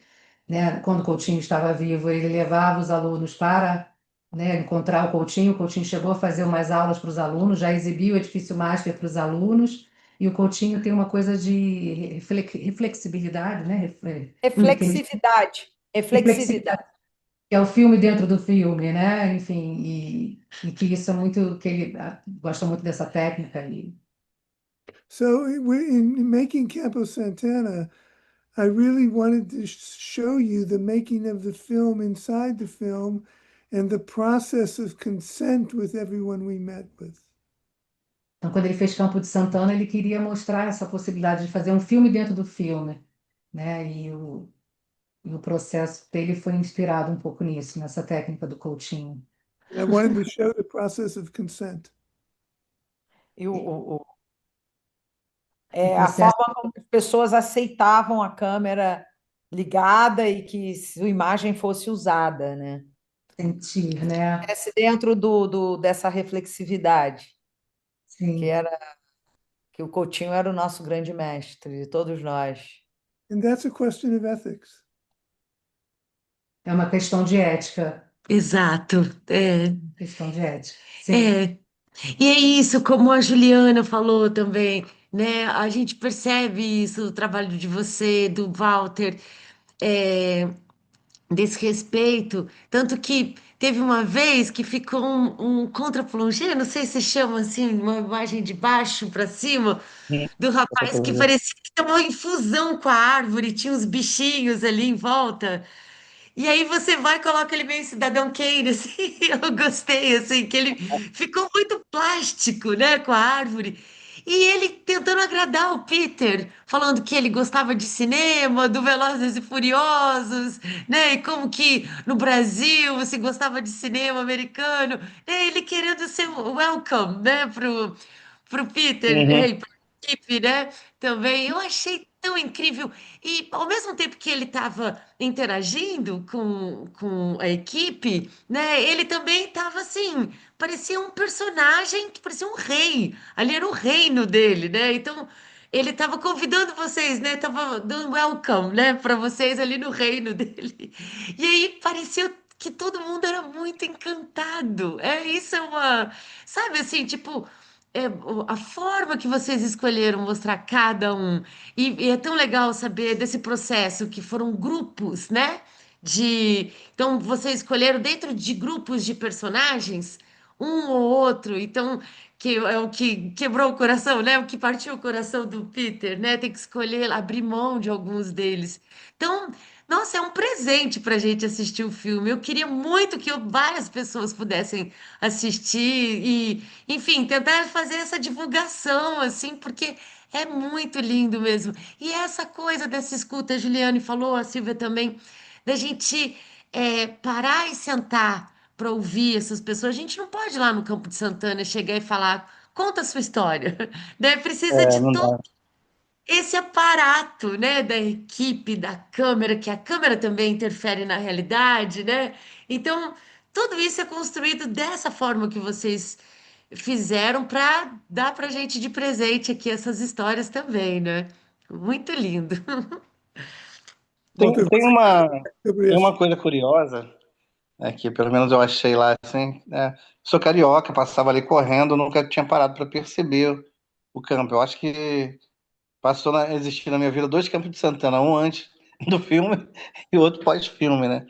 né, quando o Coutinho estava vivo, ele levava os alunos para, né, encontrar o Coutinho chegou a fazer umas aulas para os alunos, já exibiu o edifício master para os alunos, e o Coutinho tem uma coisa de reflexibilidade, né, Reflexividade. reflexividade, Reflexividade. que é o filme dentro do filme, né, enfim, e que isso é muito, que ele gosta muito dessa técnica, e So in making Campo Santana, I really wanted to show you the making of the film inside the film and the process of consent with everyone we met with. então, quando ele fez Campo de Santana, ele queria mostrar essa possibilidade de fazer um filme dentro do filme, né? E o processo dele foi inspirado um pouco nisso, nessa técnica do Coutinho. And I wanted to show the process of consent. E O a processo forma como as pessoas aceitavam a câmera ligada e que sua imagem fosse usada, né? de sentir, né? Esse dentro dessa reflexividade, que Sim. era que o Coutinho era o nosso grande mestre de todos nós. And that's a question of ethics. É uma questão de ética, exato. questão de ética. Sim. É. E é isso, como a Juliana falou também, né? A gente percebe isso, o trabalho de você, do Walter. É, desse respeito, tanto que teve uma vez que ficou um contra-plongé, não sei se chama assim, uma imagem de baixo para cima, do rapaz que parecia que tomou infusão com a árvore, tinha uns bichinhos ali em volta. E aí você vai e coloca ele meio Cidadão Kane, assim, eu gostei, assim, que ele ficou muito plástico, né, com a árvore. E ele tentando agradar o Peter, falando que ele gostava de cinema, do Velozes e Furiosos, né, e como que no Brasil você gostava de cinema americano, né, ele querendo ser o welcome, né, pro Peter, Uhum. né, e pra equipe, né, também. Eu achei tão incrível. E ao mesmo tempo que ele estava interagindo com a equipe, né? Ele também estava assim, parecia um personagem que parecia um rei. Ali era o reino dele, né? Então ele estava convidando vocês, né? Tava dando welcome, né, para vocês ali no reino dele. E aí parecia que todo mundo era muito encantado. Isso é uma, sabe assim, tipo, a forma que vocês escolheram mostrar cada um. E é tão legal saber desse processo que foram grupos, né? Então, vocês escolheram dentro de grupos de personagens, um ou outro. Então, que é o que quebrou o coração, né? O que partiu o coração do Peter, né? Tem que escolher, abrir mão de alguns deles. Então, nossa, é um presente para a gente assistir o filme. Eu queria muito que várias pessoas pudessem assistir e, enfim, tentar fazer essa divulgação, assim, porque é muito lindo mesmo. E essa coisa dessa escuta, a Juliane falou, a Silvia também, da gente parar e sentar para ouvir essas pessoas. A gente não pode ir lá no Campo de Santana chegar e falar, conta a sua história, né? Precisa É, de não todo dá. esse aparato, né, da equipe, da câmera, que a câmera também interfere na realidade, né? Então, tudo isso é construído dessa forma que vocês fizeram para dar para gente de presente aqui essas histórias também, né? Muito lindo. Tem, Walter, tem você uma, sobre tem isso. uma coisa curiosa, que pelo menos eu achei lá assim, sou carioca, passava ali correndo, nunca tinha parado para perceber o campo. Eu acho que passou a existir na minha vida dois campos de Santana, um antes do filme e outro pós-filme, né?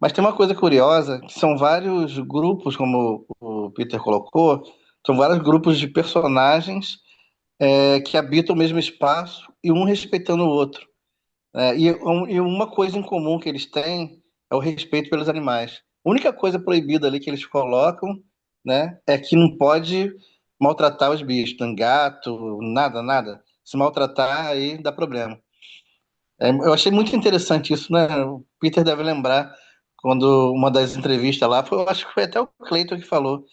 Mas tem uma coisa curiosa, que são vários grupos, como o Peter colocou, são vários grupos de personagens que habitam o mesmo espaço e um respeitando o outro. E uma coisa em comum que eles têm é o respeito pelos animais. A única coisa proibida ali que eles colocam, né, é que não pode maltratar os bichos, nem gato, nada, nada. Se maltratar, aí dá problema. Eu achei muito interessante isso, né? O Peter deve lembrar quando uma das entrevistas lá, eu acho que foi até o Cleiton que falou.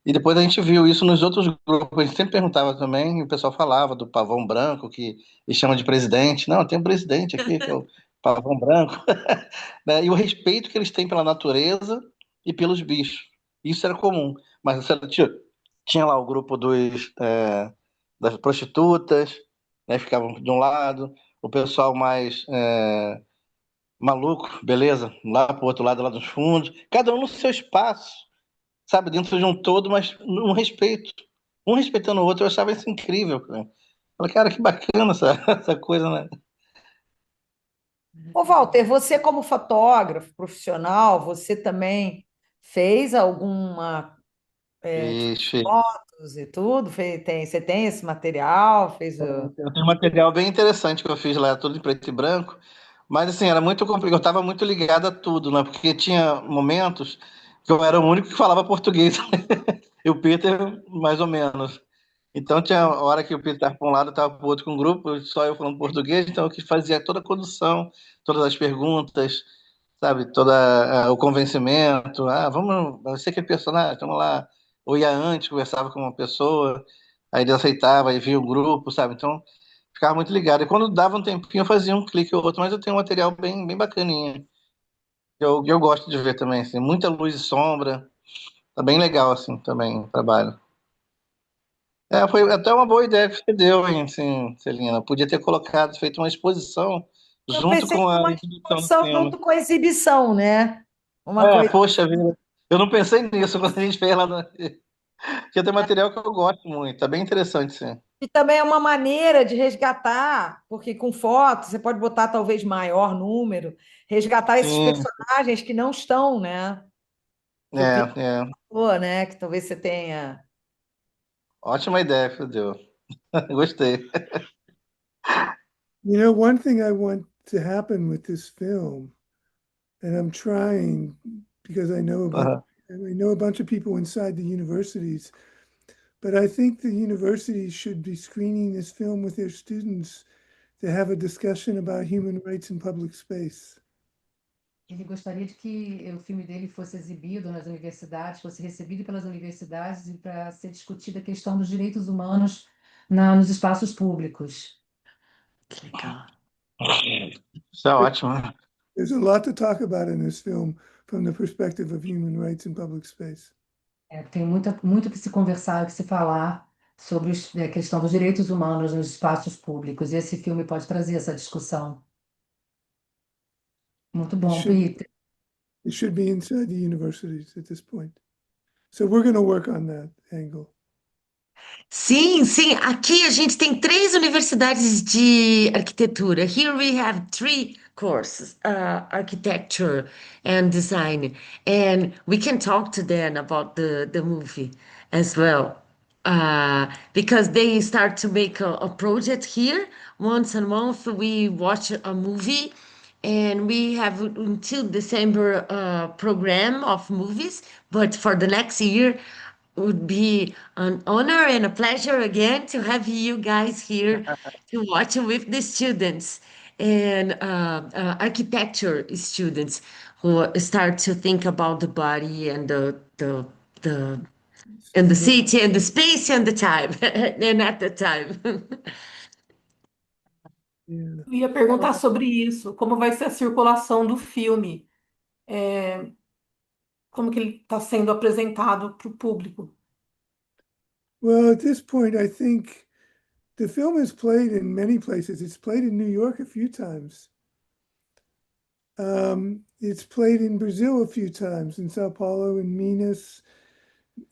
E depois a gente viu isso nos outros grupos. A gente sempre perguntava também, e o pessoal falava do pavão branco, que eles chamam de presidente. Não, tem um presidente aqui, que é o pavão branco. Né? E o respeito que eles têm pela natureza e pelos bichos. Isso era comum. Mas você tinha lá o grupo das prostitutas, né? Ficavam de um lado, o pessoal mais maluco, beleza, lá pro outro lado, lá dos fundos, cada um no seu espaço, sabe, dentro de um todo, mas um respeito. Um respeitando o outro, eu achava isso incrível, cara. Falei, cara, que bacana essa coisa, né? Ô, Walter, você como fotógrafo profissional, você também fez alguma, tipo, Ixi, fotos e tudo? Você tem esse material? Fez eu tenho um material bem interessante que eu fiz lá, tudo em preto e branco, mas assim, era muito complicado, eu estava muito ligado a tudo, né? Porque tinha momentos que eu era o único que falava português, e o Peter, mais ou menos. Então tinha hora que o Peter estava para um lado, estava para o outro com um grupo, só eu falando português, então eu que fazia toda a condução, todas as perguntas, sabe, o convencimento. Ah, vamos, você que é personagem, vamos lá. Ou ia antes, conversava com uma pessoa, aí ele aceitava, aí via o grupo, sabe? Então ficava muito ligado. E quando dava um tempinho, eu fazia um clique ou outro, mas eu tenho um material bem, bem bacaninha. Eu gosto de ver também, assim, muita luz e sombra. Tá bem legal, assim, também o trabalho. Foi até uma boa ideia que você deu, hein, assim, Celina. Podia ter colocado, feito uma exposição Eu junto pensei com a numa exibição do exposição filme. junto com a exibição, né? Uma coisa. Poxa vida. Eu não pensei nisso quando a gente fez lá. Porque tem material que eu gosto muito, tá bem interessante, sim. E também é uma maneira de resgatar, porque com fotos você pode botar talvez maior número, resgatar esses Sim, personagens que não estão, né? Que o Peter é. falou, né? Que talvez você tenha. Ótima ideia que você deu. Gostei. You know, one thing I want to happen with this film, and I'm trying because Aham. I know a bunch of people inside the universities, but I think the universities should be screening this film with their students to have a discussion about human rights in public space. Ele gostaria de que o filme dele fosse exibido nas universidades, fosse recebido pelas universidades e para ser discutida a questão dos direitos humanos nos espaços públicos. Que legal. Isso é ótimo. There's a lot to talk about in this film from the perspective of human rights in public space. Tem muito que se conversar, que se falar sobre a questão dos direitos humanos nos espaços públicos, e esse filme pode trazer essa discussão. Muito It bom, should Peter. it should be inside the universities at this point. So we're going to work on that angle. Sim, sim. Aqui a gente tem três universidades de arquitetura. Here we have three courses, architecture and design, and we can talk to them about the movie as well. Because they start to make a project here. Once a month, we watch a movie, and we have until December program of movies. But for the next year, would be an honor and a pleasure again to have you guys here to watch with the students and architecture students who start to think about the body and the and the city and the space and the time and at the time. Yeah. Eu ia perguntar sobre isso, como vai ser a circulação do filme, como que ele está sendo apresentado para o público. Well, at this point, I think the film is played in many places. It's played in New York a few times. It's played in Brazil a few times, in Sao Paulo, in Minas,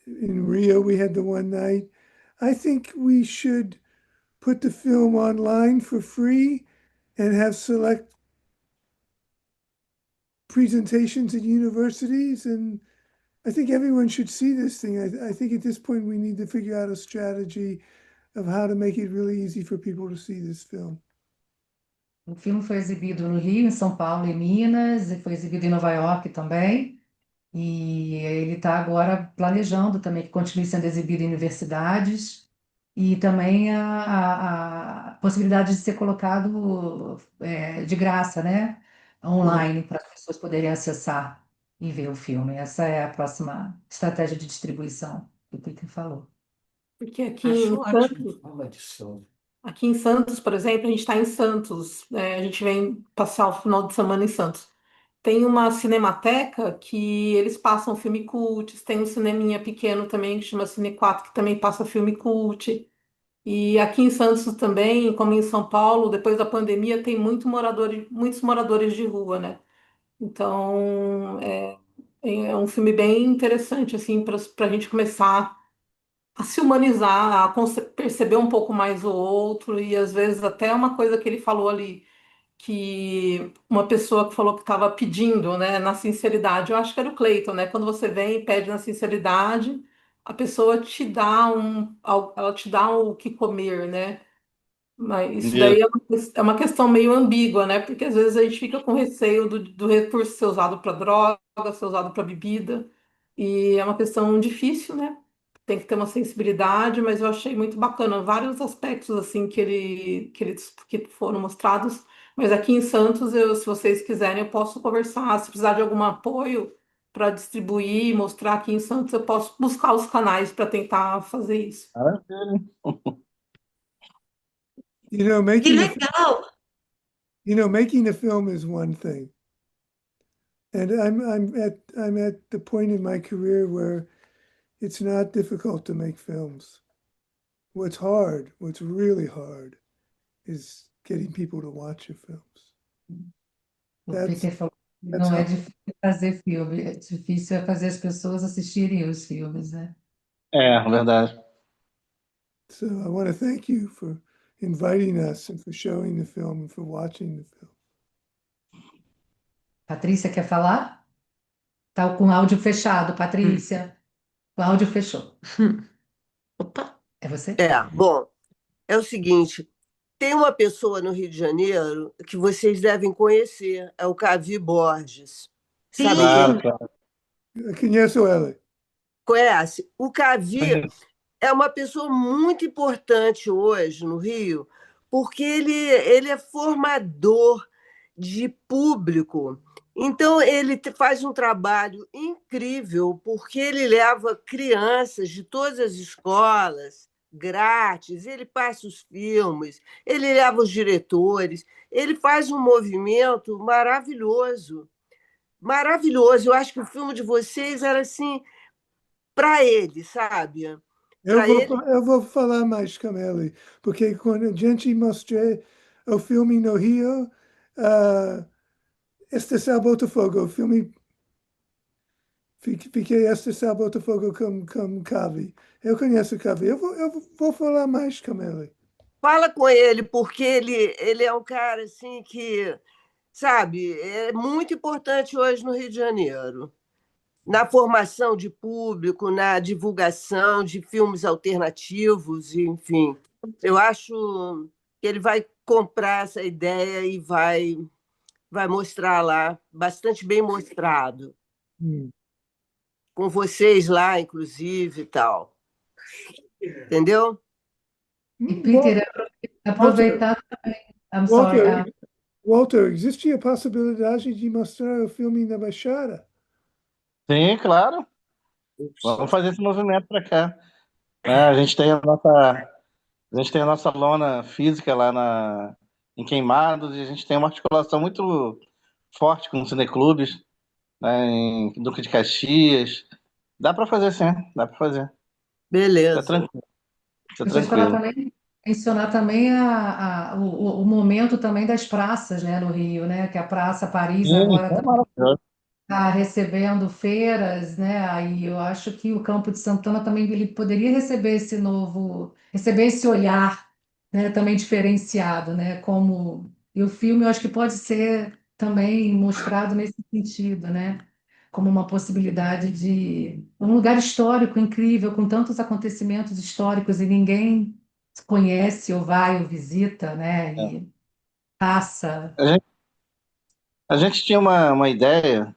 in Rio. We had the one night. I think we should put the film online for free and have select presentations at universities. And I think everyone should see this thing. I think at this point we need to figure out a strategy of how to make it really easy for people to see this film. O filme foi exibido no Rio, em São Paulo e Minas, e foi exibido em Nova York também. E ele está agora planejando também que continue sendo exibido em universidades e também a possibilidade de ser colocado de graça, né? Online, para as pessoas poderem acessar e ver o filme. Essa é a próxima estratégia de distribuição que o Peter falou. Porque Acho ótimo. aqui em Santos, por exemplo, a gente está em Santos, né? A gente vem passar o final de semana em Santos. Tem uma cinemateca que eles passam filme cult, tem um cineminha pequeno também que chama Cine 4, que também passa filme cult. E aqui em Santos também, como em São Paulo, depois da pandemia, tem muitos moradores de rua, né? Então, é um filme bem interessante, assim, para a gente começar a se humanizar, perceber um pouco mais o outro, e às vezes até uma coisa que ele falou ali, que uma pessoa que falou que estava pedindo, né, na sinceridade, eu acho que era o Cleiton, né? Quando você vem e pede na sinceridade, a pessoa te dá ela te dá o que comer, né? Mas isso Isso. daí é uma questão meio ambígua, né? Porque às vezes a gente fica com receio do recurso ser usado para droga, ser usado para bebida, e é uma questão difícil, né? Tem que ter uma sensibilidade, mas eu achei muito bacana vários aspectos assim que foram mostrados. Mas aqui em Santos, se vocês quiserem, eu posso conversar. Se precisar de algum apoio para distribuir, mostrar aqui em Santos, eu posso buscar os canais para tentar fazer isso. Maravilha. You know, Que legal! making a film is one thing. And I'm at the point in my career where it's not difficult to make films. What's really hard is getting people to watch your films. O That's Peter falou que that's não é how difícil fazer filme, é difícil fazer as pessoas assistirem os filmes, né? É, verdade. So I want to thank you for inviting us and for showing the film and for watching the film. Patrícia quer falar? Tá com o áudio fechado, Hum. Patrícia. O áudio fechou. Opa! É você? Bom, é o seguinte, tem uma pessoa no Rio de Janeiro que vocês devem conhecer, é o Cavi Borges. Sabe quem? Claro, Sim! claro. Eu conheço ela. Conhece? O Cavi é uma pessoa muito importante hoje no Rio, porque ele é formador de público. Então, ele faz um trabalho incrível, porque ele leva crianças de todas as escolas grátis, ele passa os filmes, ele leva os diretores, ele faz um movimento maravilhoso. Maravilhoso. Eu acho que o filme de vocês era assim, para ele, sabe? Para ele. Eu vou falar mais com ele, porque quando a gente mostrou o filme no Rio, Estação Botafogo, o filme, fiquei Estação Botafogo com Cavi. Eu conheço o Cavi, eu vou falar mais com ele. Fala com ele, porque ele é um cara assim que, sabe, é muito importante hoje no Rio de Janeiro. Na formação de público, na divulgação de filmes alternativos, enfim. Eu acho que ele vai comprar essa ideia e vai mostrar lá, bastante bem mostrado, Hum. com vocês lá, inclusive, e tal. Entendeu? E Peter, Walter, aproveitar também. I'm sorry. Walter, Walter, existe a possibilidade de mostrar o filme na Baixada? Sim, claro. Vamos fazer esse movimento para cá. A gente tem a nossa lona física lá em Queimados e a gente tem uma articulação muito forte com cineclubes, né, em Duque de Caxias. Dá para fazer, sim. Dá para fazer. Tá Beleza. tranquilo. Tá Deixa eu falar tranquilo. também, mencionar também o momento também das praças, né, no Rio, né? Que a Praça Paris Sim, agora é maravilhoso. está recebendo feiras, né? Aí eu acho que o Campo de Santana também ele poderia receber esse olhar, né? Também diferenciado, né? Como e o filme eu acho que pode ser também mostrado nesse sentido, né? Como uma possibilidade de um lugar histórico incrível com tantos acontecimentos históricos e ninguém conhece ou vai ou visita, né? É. E passa. A gente tinha uma ideia,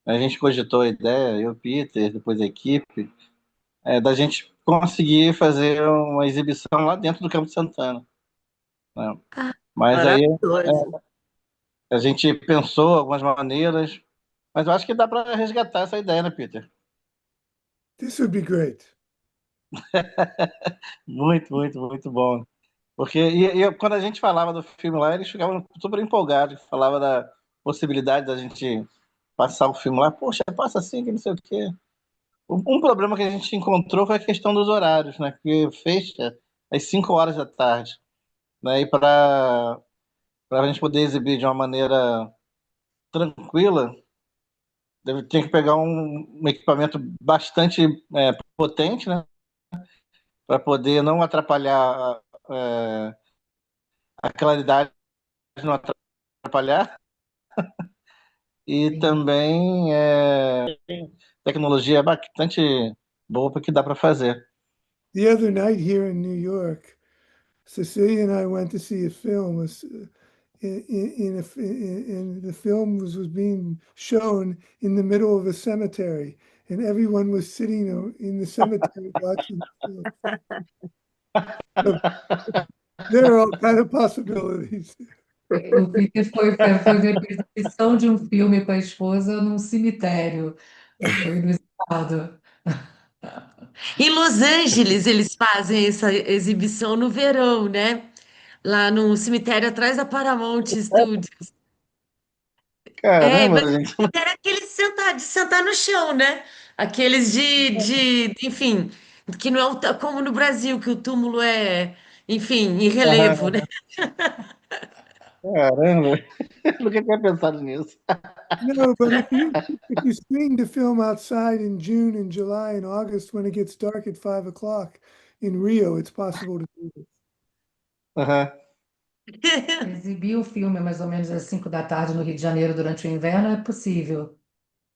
a gente cogitou a ideia, eu, Peter, depois a equipe, da gente conseguir fazer uma exibição lá dentro do Campo de Santana, né? Ah, Mas aí Maravilhoso. a gente pensou algumas maneiras, mas eu acho que dá para resgatar essa ideia, né, Peter? This would be great. Muito, muito, muito bom. Porque quando a gente falava do filme lá, eles ficavam super empolgados, falava da possibilidade da gente passar o filme lá. Poxa, passa assim, que não sei o quê. Um problema que a gente encontrou foi a questão dos horários, né? Que fecha às 5 horas da tarde, né? E para a gente poder exibir de uma maneira tranquila, tinha que pegar um equipamento bastante potente, né? Para poder não atrapalhar a claridade, não atrapalhar. E também tecnologia é bastante boa para que dá para fazer. The other night here in New York, Cecilia and I went to see a film. And the film was being shown in the middle of a cemetery, and everyone was sitting in the cemetery watching the film. So there are all kind of possibilities. O Peter foi ver a exibição de um filme com a esposa num cemitério. Foi inusitado. em Los Angeles, eles fazem essa exibição no verão, né? Lá no cemitério atrás da Paramount Studios. É, Caramba, mas o gente. cemitério é aqueles de sentar no chão, né? Aqueles enfim, que não é como no Brasil, que o túmulo é, enfim, em relevo, né? Caramba. Eu nunca tinha pensado nisso. No, but if you screen the film outside in June and July and August when it gets dark at 5 o'clock in Rio, it's possible to do it. Aham. Exibir o filme mais ou menos às 5 da tarde no Rio de Janeiro durante o inverno é possível.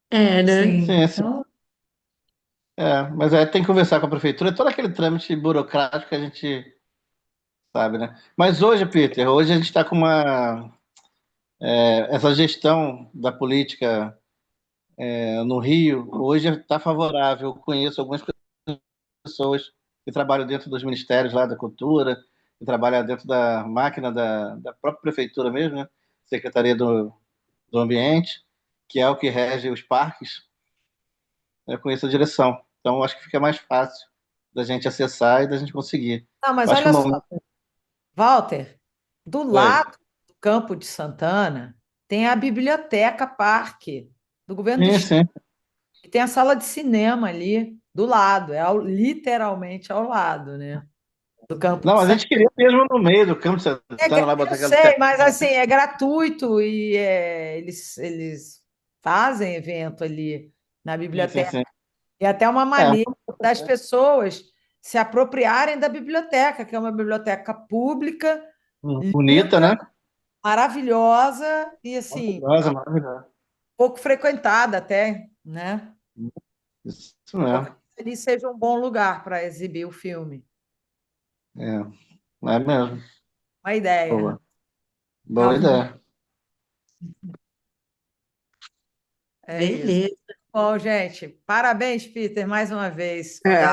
É, né? Sim. Sim, sim. Então, Mas aí tem que conversar com a prefeitura, todo aquele trâmite burocrático que a gente sabe, né? Mas hoje, Peter, hoje a gente está com essa gestão da política no Rio, hoje está favorável. Eu conheço algumas pessoas que trabalham dentro dos ministérios lá da cultura, que trabalham dentro da máquina da própria prefeitura mesmo, né? Secretaria do Ambiente, que é o que rege os parques. Eu conheço a direção. Então, acho que fica mais fácil da gente acessar e da gente conseguir. Não, mas Eu acho que olha o só, momento. Walter, do Oi. lado do Campo de Santana tem a Biblioteca Parque do governo do Sim, Estado. sim. E tem a sala de cinema ali do lado, literalmente ao lado, né? Do Campo Não, de mas a Santana. gente queria mesmo no meio do Campo de Santana, lá Eu botar aquela sei, telinha. mas assim, é gratuito e eles fazem evento ali na Sim, sim, biblioteca. sim. E até uma É, maneira das pessoas se apropriarem da biblioteca, que é uma biblioteca pública, bonita, né? maravilhosa e assim, Maravilhosa, maravilhosa. pouco frequentada até, né? Isso mesmo. Talvez ali seja um bom lugar para exibir o filme. É, é mesmo. Uma ideia. Boa. Tá Boa bom, ideia. é isso. Beleza. Bom, gente, parabéns, Peter, mais uma vez. É.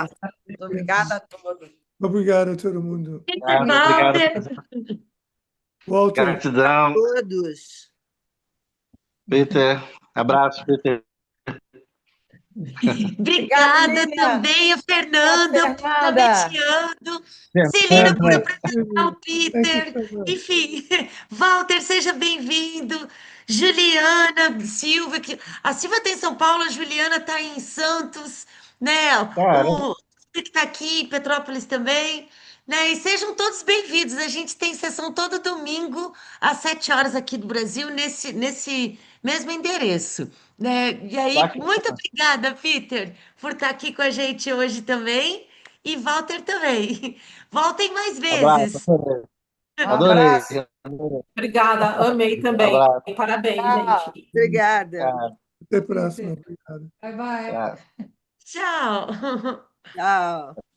Obrigada a todos. Obrigado a todo mundo. Obrigado. Walter, Walter, Gratidão, Todos. Peter. Abraço, Peter. Obrigada, obrigada Lilian. também a Obrigada, Fernanda por estar Fernanda. mediando, Celina por Fernanda, apresentar o thank you Peter, so much. enfim, Walter, seja bem-vindo, Juliana Silva, a Silva está em São Paulo, a Juliana está em Santos, né? cara, O que está aqui em Petrópolis também, né? E sejam todos bem-vindos. A gente tem sessão todo domingo às 7 horas aqui do Brasil, nesse mesmo endereço, né? E aí, bacana. muito obrigada, Peter, por estar aqui com a gente hoje também. E Walter também. Voltem mais Abraço, vezes. Um adorei. abraço. Adorei. Obrigada, amei também. Abraço. Parabéns, Tchau, gente. Obrigada. Cara, Até a próxima. Peter. Obrigado. bye bye. cara. Tchau. Tchau.